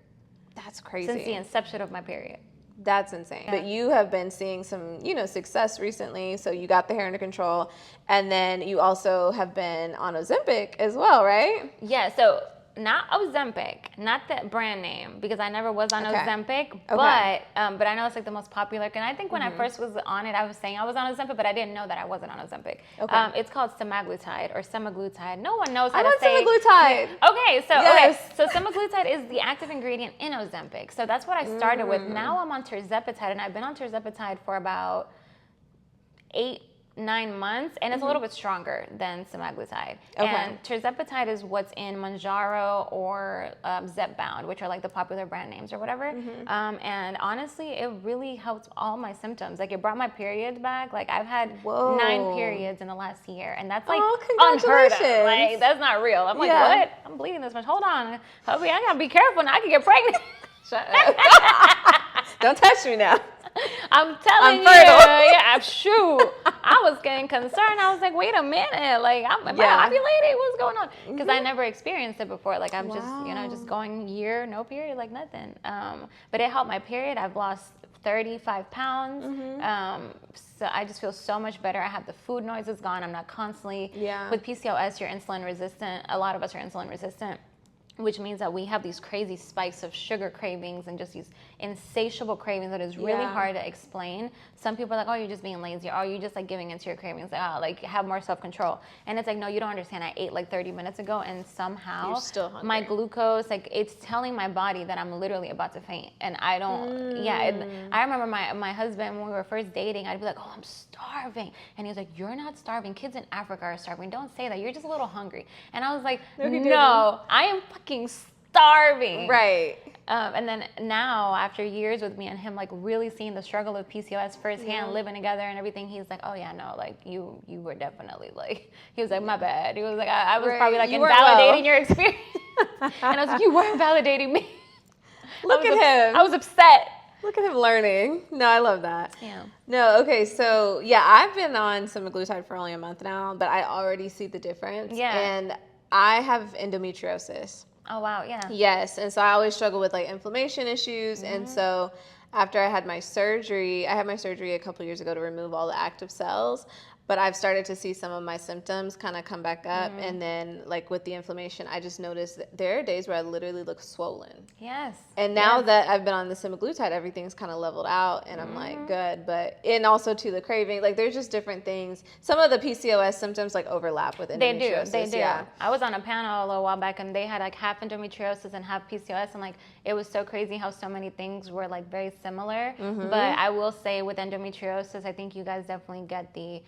S3: That's crazy.
S1: Since the inception of my period.
S3: That's insane. Yeah. But you have been seeing some, success recently. So you got the hair under control. And then you also have been on Ozempic as well, right?
S1: Yeah, so not Ozempic, not that brand name, because I never was on Ozempic, but I know it's like the most popular. And I think when I first was on it, I was saying I was on Ozempic, but I didn't know that I wasn't on Ozempic. Okay. It's called semaglutide or semaglutide. No one knows how to say.
S3: Semaglutide.
S1: So semaglutide is the active ingredient in Ozempic. So that's what I started with. Now I'm on tirzepatide, and I've been on tirzepatide for about 8-9 months, and it's a little bit stronger than semaglutide. And tirzepatide is what's in Mounjaro or Zepbound, which are like the popular brand names or whatever. And honestly, it really helped all my symptoms. Like, it brought my periods back. Like, I've had 9 periods in the last year, and that's like unheard of. Like, that's not real. I'm like, what? I'm bleeding this much. Hold on, hubby, I gotta be careful now. I can get pregnant.
S3: Shut up. Don't touch me now.
S1: I'm telling you, yeah, shoot. I was getting concerned. I was like, wait a minute, like, am I ovulating? What's going on? Because I never experienced it before. Like, I'm just going year, no period, like nothing. But it helped my period. I've lost 35 pounds. So I just feel so much better. I have the food noise is gone. I'm not constantly, with PCOS, you're insulin resistant. A lot of us are insulin resistant, which means that we have these crazy spikes of sugar cravings and just these insatiable cravings that is really hard to explain. Some people are like, oh, you're just being lazy, or you're just like giving into your cravings, like, oh, like, have more self-control. And it's like, no, you don't understand. I ate like 30 minutes ago, and somehow
S3: you're still hungry.
S1: My glucose, like, it's telling my body that I'm literally about to faint. And I don't, I remember my husband, when we were first dating, I'd be like, oh, I'm starving. And he was like, you're not starving. Kids in Africa are starving. Don't say that. You're just a little hungry. And I was like, no, I am fucking starving.
S3: Right.
S1: And then now, after years with me and him, like, really seeing the struggle of PCOS firsthand, living together and everything, he's like, oh yeah, no, like, you were definitely like, he was like, my bad. He was like, I was probably like invalidating your experience. And I was like, you weren't validating me.
S3: Look at him.
S1: I was upset.
S3: Look at him learning. No, I love that.
S1: Yeah.
S3: No, okay, so yeah, I've been on semaglutide for only a month now, but I already see the difference.
S1: Yeah.
S3: And I have endometriosis.
S1: Oh, wow, yeah.
S3: Yes, and so I always struggle with like inflammation issues, and so after I had my surgery a couple years ago to remove all the active cells, but I've started to see some of my symptoms kind of come back up, and then like with the inflammation, I just noticed that there are days where I literally look swollen.
S1: Yes.
S3: And now that I've been on the semaglutide, everything's kind of leveled out, and I'm like, good. But, and also to the craving, like there's just different things. Some of the PCOS symptoms like overlap with endometriosis.
S1: They do.
S3: Yeah.
S1: I was on a panel a little while back, and they had like half endometriosis and half PCOS, and like it was so crazy how so many things were like very similar. But I will say with endometriosis, I think you guys definitely get the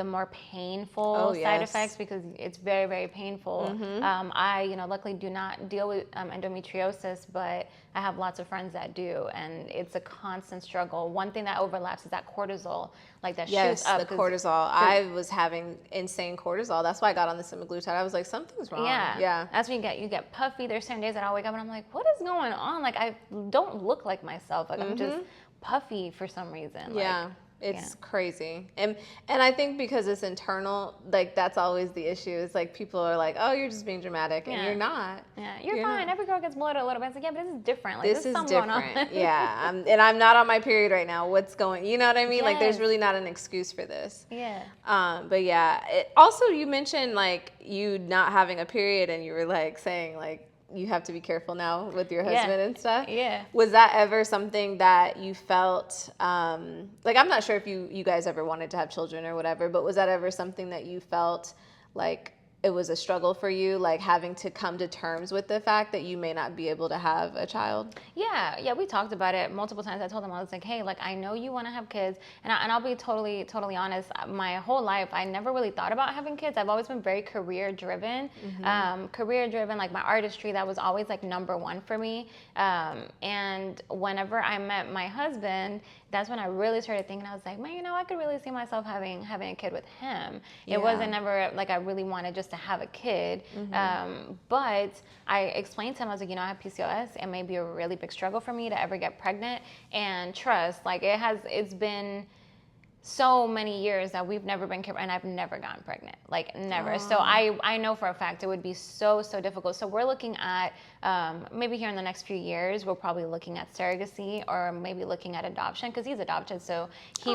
S1: more painful side effects, because it's very, very painful. I, luckily do not deal with endometriosis, but I have lots of friends that do, and it's a constant struggle. One thing that overlaps is that cortisol, like that shoots up.
S3: Yes, the cortisol. I was having insane cortisol. That's why I got on the semaglutide. I was like, something's wrong. Yeah.
S1: That's when you get puffy. There's certain days that I'll wake up and I'm like, what is going on? Like, I don't look like myself. Like, I'm just puffy for some reason.
S3: Yeah. It's crazy. And I think because it's internal, like that's always the issue. It's like people are like, oh, you're just being dramatic, and you're not.
S1: Yeah, you're fine. Every girl gets bloated a little bit. It's like, yeah, but this is different. Like,
S3: this is
S1: something
S3: different.
S1: Going on.
S3: Yeah. And I'm not on my period right now. What's going, you know what I mean? Like there's really not an excuse for this.
S1: Yeah.
S3: But yeah, also you mentioned like you not having a period, and you were like saying like, you have to be careful now with your husband and stuff.
S1: Yeah.
S3: Was that ever something that you felt, like I'm not sure if you guys ever wanted to have children or whatever, but was that ever something that you felt like it was a struggle for you, like having to come to terms with the fact that you may not be able to have a child?
S1: Yeah, we talked about it multiple times. I told him, I was like, hey, like I know you want to have kids, and I'll be totally honest. My whole life, I never really thought about having kids. I've always been very career driven. Like my artistry, that was always like number one for me. And whenever I met my husband, that's when I really started thinking. I was like, man, I could really see myself having a kid with him. It wasn't never like I really wanted just to have a kid. But I explained to him, I was like, I have PCOS. It may be a really big struggle for me to ever get pregnant. And trust, like it's been so many years that we've never been, and I've never gotten pregnant, like never. So I know for a fact it would be so difficult. So we're looking at maybe here in the next few years, we're probably looking at surrogacy, or maybe looking at adoption, because he's adopted. So he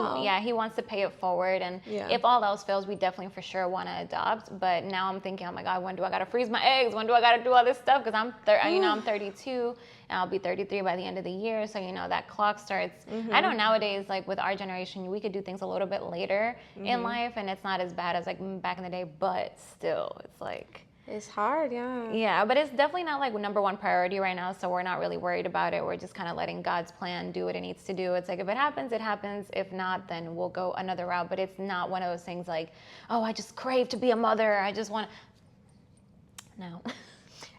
S1: wants to pay it forward. And if all else fails, we definitely for sure want to adopt. But now I'm thinking, oh my God, when do I got to freeze my eggs? When do I got to do all this stuff? Because I'm 32. And I'll be 33 by the end of the year. So, that clock starts. I know nowadays, like with our generation, we could do things a little bit later in life, and it's not as bad as like back in the day, but still, it's like.
S3: It's hard, yeah.
S1: Yeah, but it's definitely not like number one priority right now, so we're not really worried about it. We're just kind of letting God's plan do what it needs to do. It's like if it happens, it happens. If not, then we'll go another route. But it's not one of those things like, oh, I just crave to be a mother. I just want to. No.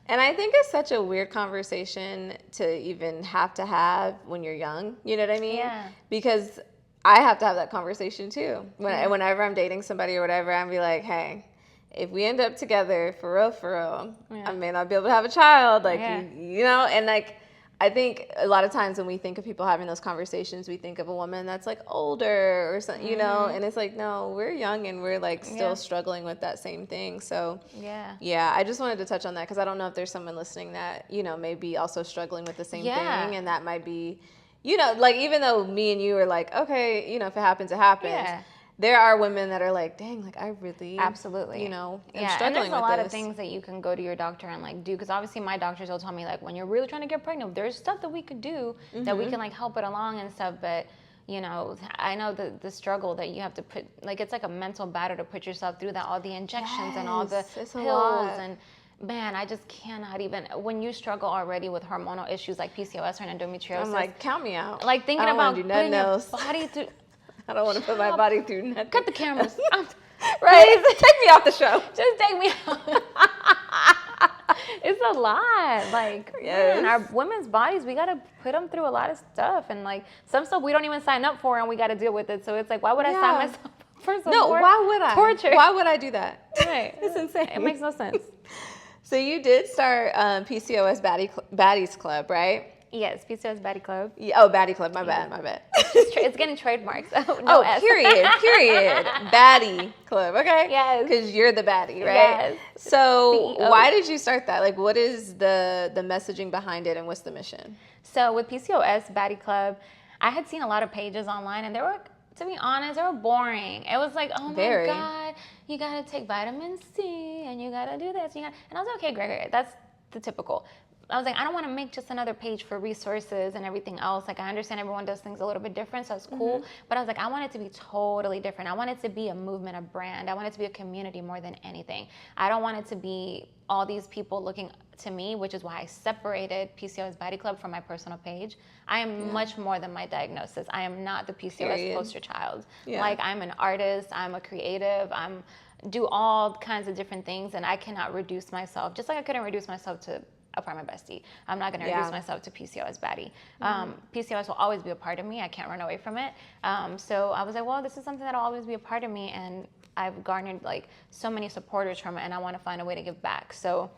S3: And I think it's such a weird conversation to even have to have when you're young. You know what I mean?
S1: Yeah.
S3: Because I have to have that conversation too. Whenever I'm dating somebody or whatever, I'm be like, hey, if we end up together for real, I may not be able to have a child. Like, and like, I think a lot of times when we think of people having those conversations, we think of a woman that's like older or something, and it's like, no, we're young and we're like still struggling with that same thing. So yeah, I just wanted to touch on that because I don't know if there's someone listening that, may be also struggling with the same thing, and that might be, like even though me and you are like, okay, if it happens, it happens. Yeah. There are women that are like, dang, like I really,
S1: absolutely,
S3: am struggling
S1: and there's a lot
S3: of
S1: things that you can go to your doctor and like do, because obviously my doctors will tell me like when you're really trying to get pregnant, there's stuff that we could do that we can like help it along and stuff. But I know the struggle that you have to put, like it's like a mental battle to put yourself through that, all the injections and all the pills and. Man, I just cannot even, when you struggle already with hormonal issues like PCOS or endometriosis. I'm
S3: like, count me out.
S1: Like thinking about putting your body through.
S3: I don't want to put my body through nothing.
S1: Cut the cameras.
S3: Right? Take me off the show.
S1: Just take me out. It's a lot. Like, man, our women's bodies, we got to put them through a lot of stuff. And like, some stuff we don't even sign up for and we got to deal with it. So it's like, why would I sign myself up for some
S3: why would I?
S1: Torture.
S3: Why would I do that?
S1: Right.
S3: It's insane.
S1: It makes no sense.
S3: So you did start PCOS Baddies Club, right?
S1: Yes, PCOS Baddie Club.
S3: Yeah, oh, Baddie Club. My bad.
S1: It's getting trademarked. So no S.
S3: Period. Baddie Club. Okay.
S1: Yes.
S3: Because you're the baddie, right?
S1: Yes.
S3: So
S1: CEO.
S3: why did you start that? Like, what is the messaging behind it, and what's the mission?
S1: So with PCOS Baddie Club, I had seen a lot of pages online, and they were, to be honest, they were boring. It was like, oh my God, you gotta take vitamin C, and you gotta do this, and I was like, okay, great. That's the typical. I was like, I don't want to make just another page for resources and everything else. Like, I understand everyone does things a little bit different, so it's cool. But I was like, I want it to be totally different. I want it to be a movement, a brand. I want it to be a community more than anything. I don't want it to be all these people looking to me, which is why I separated PCOS Baddie Club from my personal page. I am much more than my diagnosis. I am not the PCOS poster child. Like, I'm an artist. I'm a creative. Do all kinds of different things, and I cannot reduce myself. Just like I couldn't reduce myself to Apply My Bestie. I'm not going to reduce myself to PCOS Baddie. PCOS will always be a part of me. I can't run away from it. So I was like, well, this is something that'll always be a part of me, and I've garnered like so many supporters from it, and I want to find a way to give back. So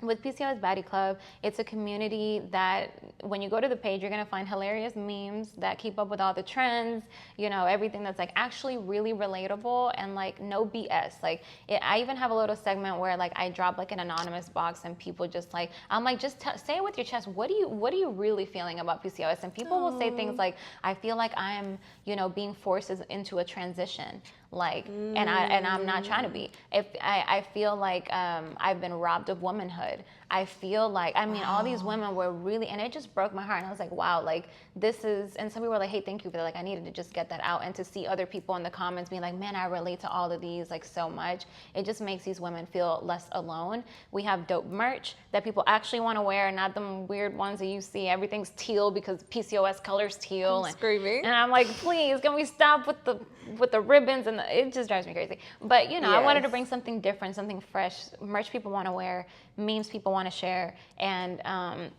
S1: with PCOS Baddie Club, it's a community that when you go to the page, you're gonna find hilarious memes that keep up with all the trends, you know, everything that's like actually really relatable and like no BS. Like I even have a little segment where like I drop like an anonymous box and people just like, I'm like, just say it with your chest. What are you really feeling about PCOS? And people will say things like, I feel like I'm, you know, being forced into a transition. Like, and I'm not trying to be. If I feel like I've been robbed of womanhood. I feel like, I mean, all these women were really, and it just broke my heart. And I was like, wow, like this is, and some people were like, hey, thank you for that. Like, I needed to just get that out, and to see other people in the comments being like, man, I relate to all of these like so much. It just makes these women feel less alone. We have dope merch that people actually want to wear, not them weird ones that you see. Everything's teal because PCOS colors teal.
S3: I'm screaming.
S1: And I'm like, please, can we stop with the ribbons? And it just drives me crazy. But you know, I wanted to bring something different, something fresh, merch people want to wear, memes people want to share, and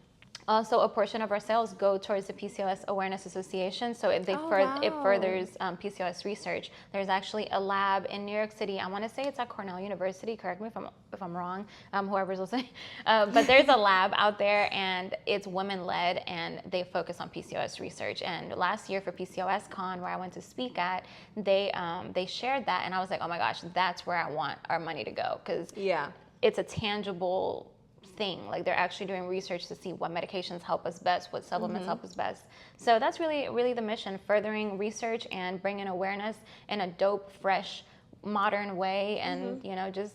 S1: also a portion of our sales go towards the PCOS Awareness Association. So it furthers PCOS research. There's actually a lab in New York City. I want to say it's at Cornell University. Correct me if I'm wrong, whoever's listening. But there's a lab out there, and it's women-led, and they focus on PCOS research. And last year for PCOS Con, where I went to speak at, they shared that, and I was like, oh my gosh, that's where I want our money to go, because it's a tangible thing. Like, they're actually doing research to see what medications help us best, what supplements help us best. So that's really, really the mission, furthering research and bringing awareness in a dope, fresh, modern way, and you know, just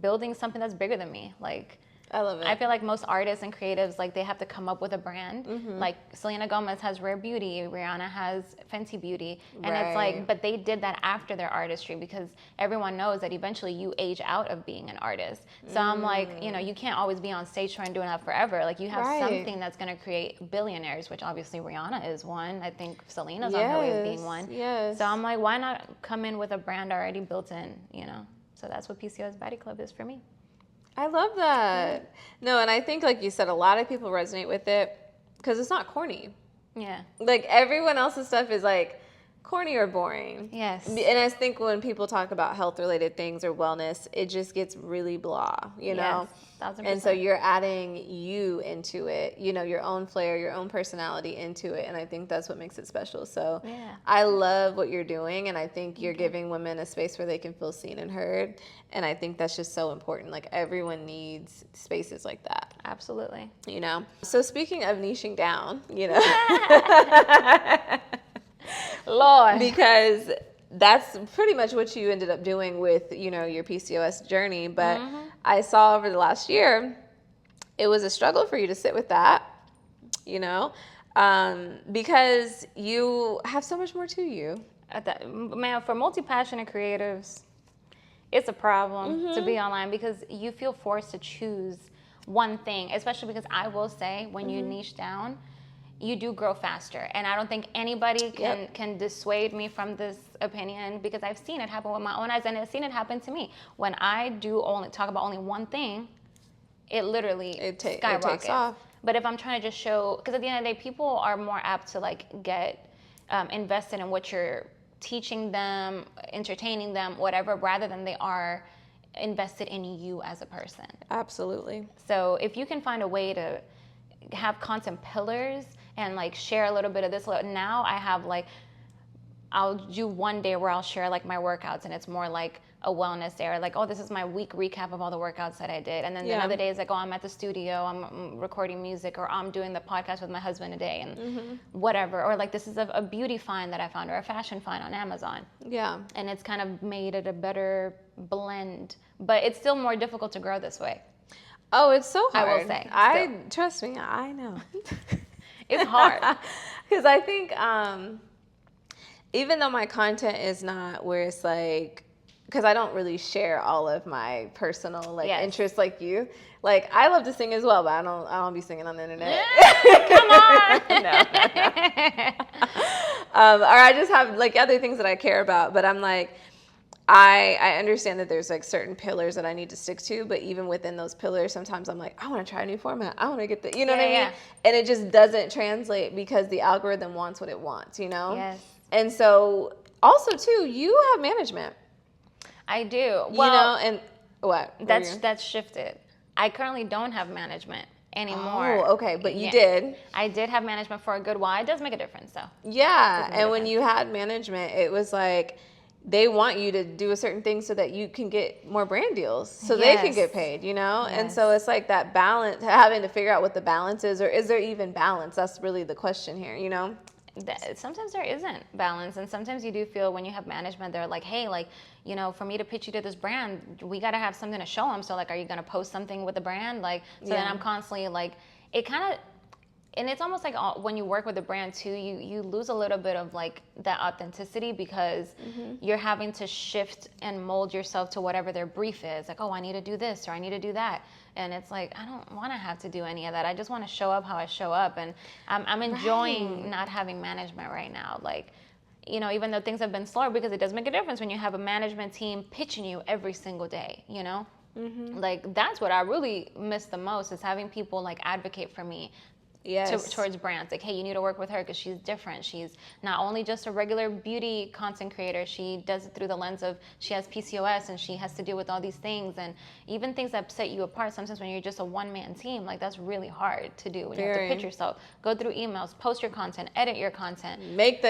S1: building something that's bigger than me. Like,
S3: I love it.
S1: I feel like most artists and creatives, like, they have to come up with a brand. Like, Selena Gomez has Rare Beauty, Rihanna has Fenty Beauty, and it's like, but they did that after their artistry, because everyone knows that eventually you age out of being an artist. So I'm like, you know, you can't always be on stage trying doing that forever. Like, you have something that's going to create billionaires, which obviously Rihanna is one. I think Selena's on her way of being one. So I'm like, why not come in with a brand already built in, you know? So that's what PCOS Baddie Club is for me.
S3: I love that. No, and I think, like you said, a lot of people resonate with it because it's not corny.
S1: Yeah.
S3: Like, everyone else's stuff is like corny or boring.
S1: Yes.
S3: And I think when people talk about health-related things or wellness, it just gets really blah, you know?
S1: Yes, 1000%.
S3: And so you're adding you into it, you know, your own flair, your own personality into it. And I think that's what makes it special. So I love what you're doing. And I think you're giving women a space where they can feel seen and heard. And I think that's just so important. Like, everyone needs spaces like that.
S1: Absolutely.
S3: You know? So speaking of niching down, you know,
S1: Lord.
S3: because that's pretty much what you ended up doing with, you know, your PCOS journey. But I saw over the last year, it was a struggle for you to sit with that, you know, because you have so much more to you.
S1: Man, for multi-passionate creatives, it's a problem to be online, because you feel forced to choose one thing, especially because I will say, when you niche down, you do grow faster. And I don't think anybody can dissuade me from this opinion, because I've seen it happen with my own eyes, and I've seen it happen to me. When I do talk about only one thing, it literally skyrockets.
S3: It takes off.
S1: But if I'm trying to just show, because at the end of the day, people are more apt to like get invested in what you're teaching them, entertaining them, whatever, rather than they are invested in you as a person.
S3: Absolutely.
S1: So if you can find a way to have content pillars and like share a little bit of this. Now I have like, I'll do one day where I'll share like my workouts, and it's more like a wellness day, or like, oh, this is my week recap of all the workouts that I did. And then the other day is like, oh, I'm at the studio, I'm recording music, or I'm doing the podcast with my husband today, and whatever. Or like, this is a beauty find that I found, or a fashion find on Amazon.
S3: Yeah.
S1: And it's kind of made it a better blend, but it's still more difficult to grow this way.
S3: Oh, it's so hard.
S1: I will say.
S3: Trust me, I know.
S1: It's hard.
S3: Because I think even though my content is not where it's like, because I don't really share all of my personal interests like you. Like, I love to sing as well, but I don't be singing on the internet.
S1: Come on.
S3: No. Or I just have like other things that I care about, but I'm like, I understand that there's like certain pillars that I need to stick to, but even within those pillars, sometimes I'm like, I want to try a new format. I want to get the, you know what I mean?
S1: Yeah.
S3: And it just doesn't translate because the algorithm wants what it wants, you know?
S1: Yes.
S3: And so also too, you have management.
S1: I do. Well,
S3: you know, and what?
S1: That's shifted. I currently don't have management anymore.
S3: Oh, okay. But you did.
S1: I did have management for a good while. It does make a difference though.
S3: Yeah. And when you had management, it was like, they want you to do a certain thing so that you can get more brand deals, so they can get paid, you know? Yes. And so it's like that balance, having to figure out what the balance is, or is there even balance? That's really the question here, you know?
S1: Sometimes there isn't balance, and sometimes you do feel when you have management, they're like, hey, like, you know, for me to pitch you to this brand, we got to have something to show them. So like, are you going to post something with the brand? Like, so then I'm constantly like, it kind of, and it's almost like when you work with a brand too, you lose a little bit of like that authenticity, because you're having to shift and mold yourself to whatever their brief is. Like, oh, I need to do this, or I need to do that. And it's like, I don't want to have to do any of that. I just want to show up how I show up. And I'm enjoying not having management right now. Like, you know, even though things have been slower, because it does make a difference when you have a management team pitching you every single day, you know? Like, that's what I really miss the most, is having people like advocate for me. Towards brands, like, hey, you need to work with her because she's different. She's not only just a regular beauty content creator. She does it through the lens of, she has PCOS and she has to deal with all these things, and even things that set you apart. Sometimes when you're just a one-man team, like, that's really hard to do when you have to pitch yourself, go through emails, post your content, edit your content, film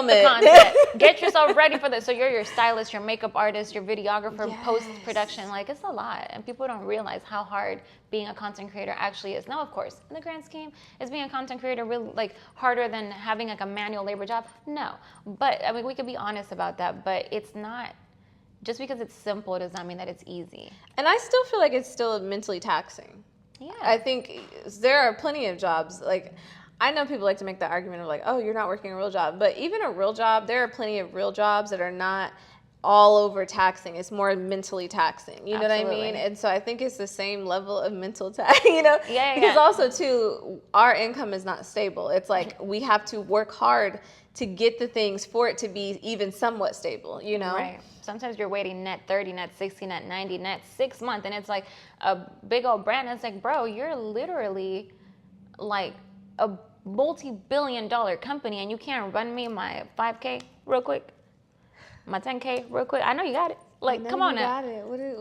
S1: the content, get yourself ready for this. So you're your stylist, your makeup artist, your videographer, post production. Like, it's a lot, and people don't realize how hard being a content creator actually is. Now, of course, in the grand scheme, is being a content creator really like harder than having like a manual labor job? No, but I mean, we could be honest about that, but it's not, just because it's simple does not mean that it's easy.
S3: And I still feel like it's still mentally taxing.
S1: Yeah.
S3: I think there are plenty of jobs, like, I know people like to make the argument of like, oh, you're not working a real job, but even a real job, there are plenty of real jobs that are not all over taxing. It's more mentally taxing. You know what I mean? And so I think it's the same level of mental tax, you know? Because also too, our income is not stable. It's like we have to work hard to get the things for it to be even somewhat stable, you know?
S1: Right. Sometimes you're waiting net 30, net 60, net 90, net 6 months, and it's like a big old brand. It's like, bro, you're literally like a multi-billion-dollar company, and you can't run me my 5K real quick? My 10K real quick. I know you got it. Like, come on now.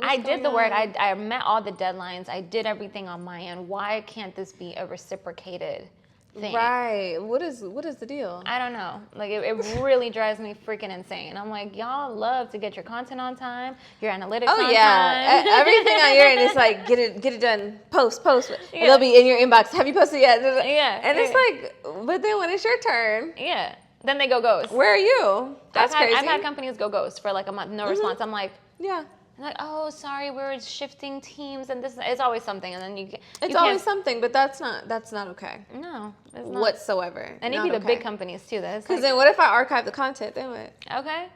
S1: I did the work. I met all the deadlines. I did everything on my end. Why can't this be a reciprocated thing?
S3: Right. What is the deal?
S1: I don't know. Like, it really drives me freaking insane. I'm like, y'all love to get your content on time, your analytics on time.
S3: Everything on your end is like, get it done. Post. And they'll be in your inbox. Have you posted yet? And it's like, but then when it's your turn.
S1: Yeah. Then they go ghost.
S3: Where are you? That's crazy.
S1: I've had companies go ghost for like a month, no response. I'm like,
S3: yeah.
S1: I'm like, oh, sorry, we're shifting teams, and this. It's always something, and then
S3: it's always something, but that's not okay.
S1: No, it's not
S3: whatsoever.
S1: And even the big companies too. That's
S3: because then what if I archive the content? Then what?
S1: Okay.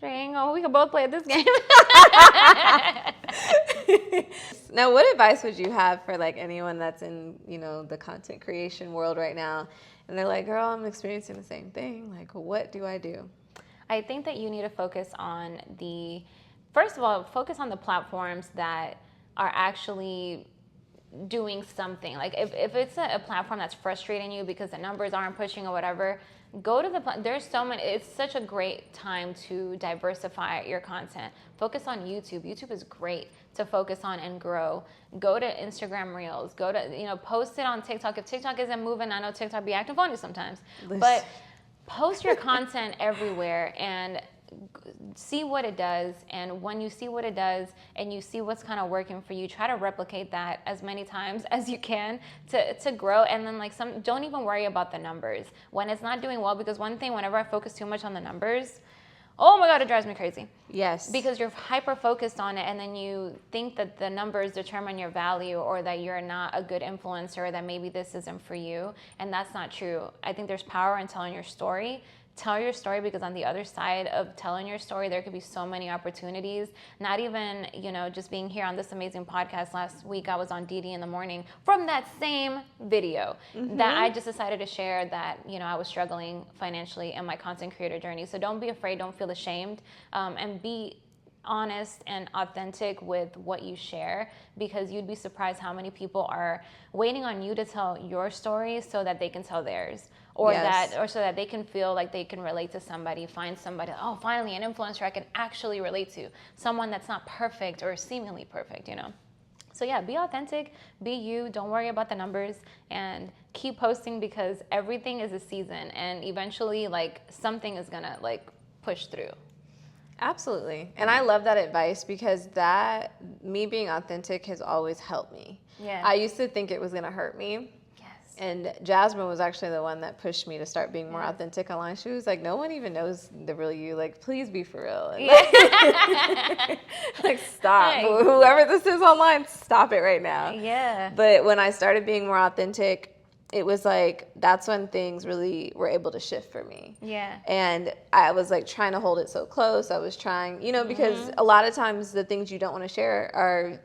S1: We can both play this game.
S3: Now, what advice would you have for like anyone that's in, you know, the content creation world right now? And they're like, girl, I'm experiencing the same thing. Like, what do I do?
S1: I think that you need to focus on first of all, focus on the platforms that are actually doing something. Like, if it's a platform that's frustrating you because the numbers aren't pushing or whatever, go to there's so many, it's such a great time to diversify your content. Focus on YouTube. YouTube is great to focus on and grow. Go to Instagram Reels. Go to, post it on TikTok. If TikTok isn't moving, I know TikTok be acting funny sometimes. But post your content everywhere and see what it does. And when you see what it does and you see what's kind of working for you, try to replicate that as many times as you can to grow. And then don't even worry about the numbers when it's not doing well, because one thing, whenever I focus too much on the numbers, oh my God, it drives me crazy.
S3: Yes.
S1: Because you're hyper focused on it, and then you think that the numbers determine your value, or that you're not a good influencer, or that maybe this isn't for you. And that's not true. I think there's power in telling your story. Tell your story, because on the other side of telling your story, there could be so many opportunities. Not even, just being here on this amazing podcast. Last week, I was on DD in the morning from that same video that I just decided to share that, I was struggling financially in my content creator journey. So don't be afraid. Don't feel ashamed, and be honest and authentic with what you share, because you'd be surprised how many people are waiting on you to tell your story so that they can tell theirs, or so that they can feel like they can relate to somebody, find somebody, oh, finally an influencer I can actually relate to, someone that's not perfect or seemingly perfect, So yeah, be authentic, be you, don't worry about the numbers, and keep posting, because everything is a season, and eventually something is gonna push through.
S3: Absolutely. And I love that advice, because me being authentic has always helped me.
S1: Yeah.
S3: I used to think it was going to hurt me.
S1: Yes.
S3: And Jasmine was actually the one that pushed me to start being more authentic online. She was like, no one even knows the real you. Please be for real. And stop.
S1: Hey.
S3: Whoever this is online, stop it right now.
S1: Yeah.
S3: But when I started being more authentic, it was that's when things really were able to shift for me.
S1: Yeah.
S3: And I was trying to hold it so close. I was trying, because a lot of times the things you don't want to share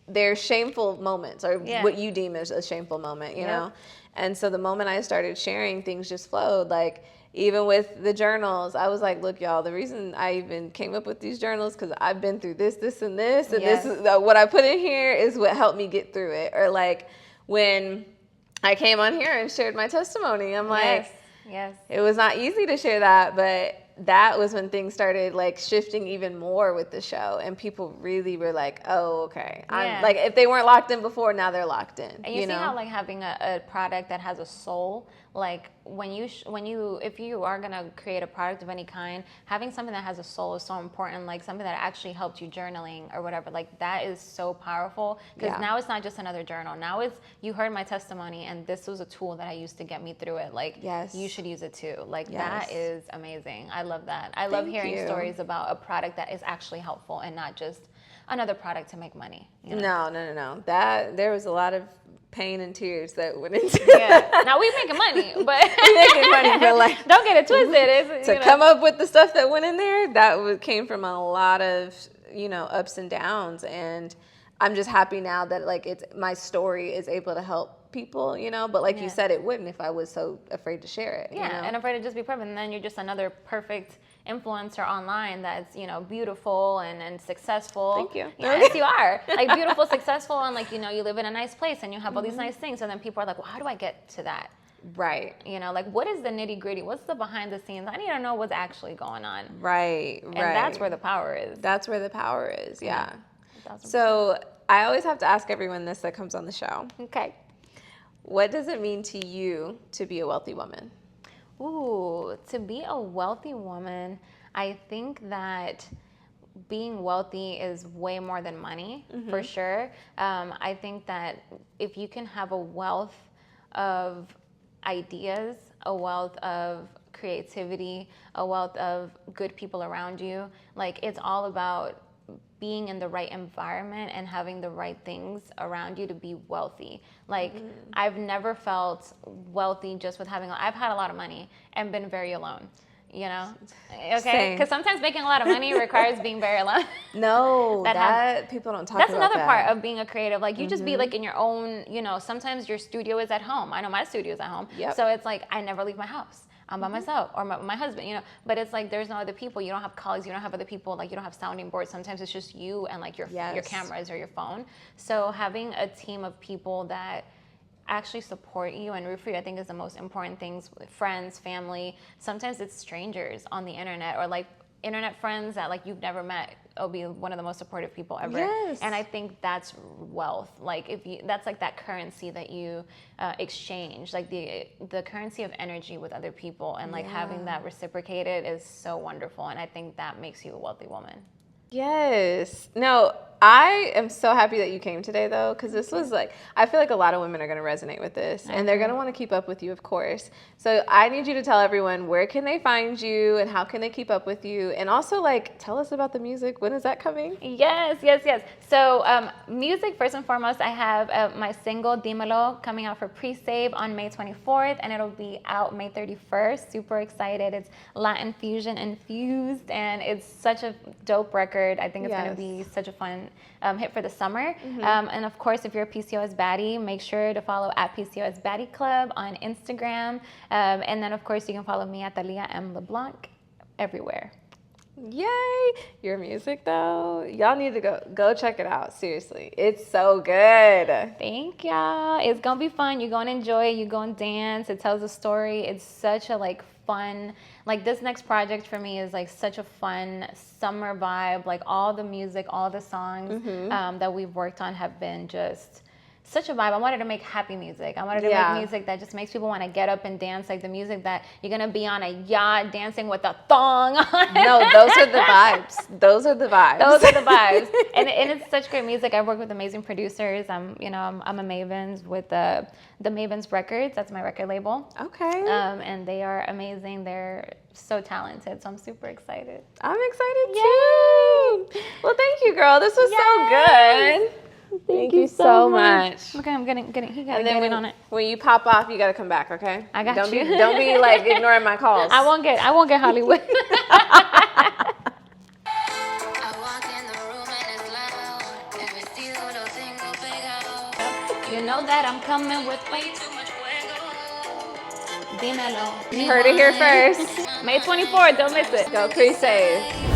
S3: they're shameful moments, or what you deem as a shameful moment, you know? And so the moment I started sharing, things just flowed. Even with the journals, I was like, look, y'all, the reason I even came up with these journals, because I've been through this, this, and this, and this is what I put in here is what helped me get through it. Or when I came on here and shared my testimony, I'm
S1: yes.
S3: It was not easy to share that, but that was when things started shifting even more with the show, and people really were oh, okay. I'm if they weren't locked in before, now they're locked in.
S1: And you see how having a product that has a soul, if you are gonna create a product of any kind, having something that has a soul is so important. Something that actually helped you journaling or whatever, that is so powerful, because now it's not just another journal. Now it's, you heard my testimony, and this was a tool that I used to get me through it. You should use it too. That is amazing. I love that. I love hearing stories about a product that is actually helpful and not just another product to make money.
S3: No. There was a lot of pain and tears that went into
S1: Now we making money, but
S3: we making money, but
S1: don't get it twisted.
S3: Come up with the stuff that went in there, that came from a lot of ups and downs, and I'm just happy now that it's my story is able to help people, but you said, it wouldn't if I was so afraid to share it.
S1: And afraid to just be perfect, and then you're just another perfect influencer online that's beautiful and successful.
S3: Thank you.
S1: Yes, you are beautiful, successful, and you live in a nice place and you have all these nice things, and then people are well, how do I get to that?
S3: Right.
S1: What is the nitty gritty? What's the behind the scenes? I need to know what's actually going on.
S3: Right.
S1: And that's where the power is.
S3: That's where the power is. Yeah.
S1: 1,000%.
S3: So I always have to ask everyone this that comes on the show.
S1: Okay.
S3: What does it mean to you to be a wealthy woman?
S1: Ooh, to be a wealthy woman, I think that being wealthy is way more than money, for sure. I think that if you can have a wealth of ideas, a wealth of creativity, a wealth of good people around you, it's all about being in the right environment and having the right things around you to be wealthy. I've never felt wealthy just with I've had a lot of money and been very alone, Okay? Because sometimes making a lot of money requires being very alone.
S3: No, people don't talk about that.
S1: That's another part of being a creative. You just be in your own, sometimes your studio is at home. I know my studio is at home.
S3: Yep.
S1: So it's I never leave my house. I'm by myself, or my husband, but it's there's no other people. You don't have colleagues. You don't have other people. You don't have sounding boards. Sometimes it's just you and your cameras or your phone. So having a team of people that actually support you and root for you, I think is the most important things. Friends, family, sometimes it's strangers on the internet, or like internet friends that like you've never met. Will be one of the most supportive people ever.
S3: Yes.
S1: And I think that's wealth. Like that's like that currency that you exchange, like the currency of energy with other people, and like having that reciprocated is so wonderful. And I think that makes you a wealthy woman.
S3: Yes. No, I am so happy that you came today, though, because this was like, I feel like a lot of women are going to resonate with this, and they're going to want to keep up with you, of course. So I need you to tell everyone, where can they find you, and how can they keep up with you? And also, like, tell us about the music. When is that coming?
S1: Yes. So music, first and foremost, I have my single, Dímelo, coming out for pre-save on May 24th, and it'll be out May 31st. Super excited. It's Latin fusion infused, and it's such a dope record. I think it's going to be such a fun hit for the summer. And of course, if you're a PCOS baddie, make sure to follow at PCOS Baddie Club on Instagram. And then, of course, you can follow me at Thalia Leblanc everywhere.
S3: Yay! Your music, though, y'all need to go check it out. Seriously, it's so good.
S1: Thank y'all. It's gonna be fun. You're gonna enjoy it. You're gonna dance. It tells a story. It's such a like fun, like this next project for me is like such a fun summer vibe. Like all the music, all the songs that we've worked on have been just such a vibe. I wanted to make happy music. I wanted to make music that just makes people want to get up and dance, like the music that you're going to be on a yacht dancing with a thong on.
S3: No, those are the vibes. Those are the vibes.
S1: Those are the vibes. And it's such great music. I've worked with amazing producers. I'm a Mavens with the Mavens Records. That's my record label.
S3: Okay.
S1: And they are amazing. They're so talented. So I'm super excited.
S3: I'm excited too. Well, thank you, girl. This was so good. Thank you so much.
S1: Okay, I'm getting. He got to
S3: And
S1: get
S3: then
S1: in on it.
S3: when you pop off, you got to come back, okay?
S1: I got
S3: don't
S1: you.
S3: Don't be like ignoring my calls.
S1: I won't get Hollywood. You know that I'm coming with way too much fuego. Dímelo.
S3: You heard it here first.
S1: May 24th. Don't miss it.
S3: Go pre-save.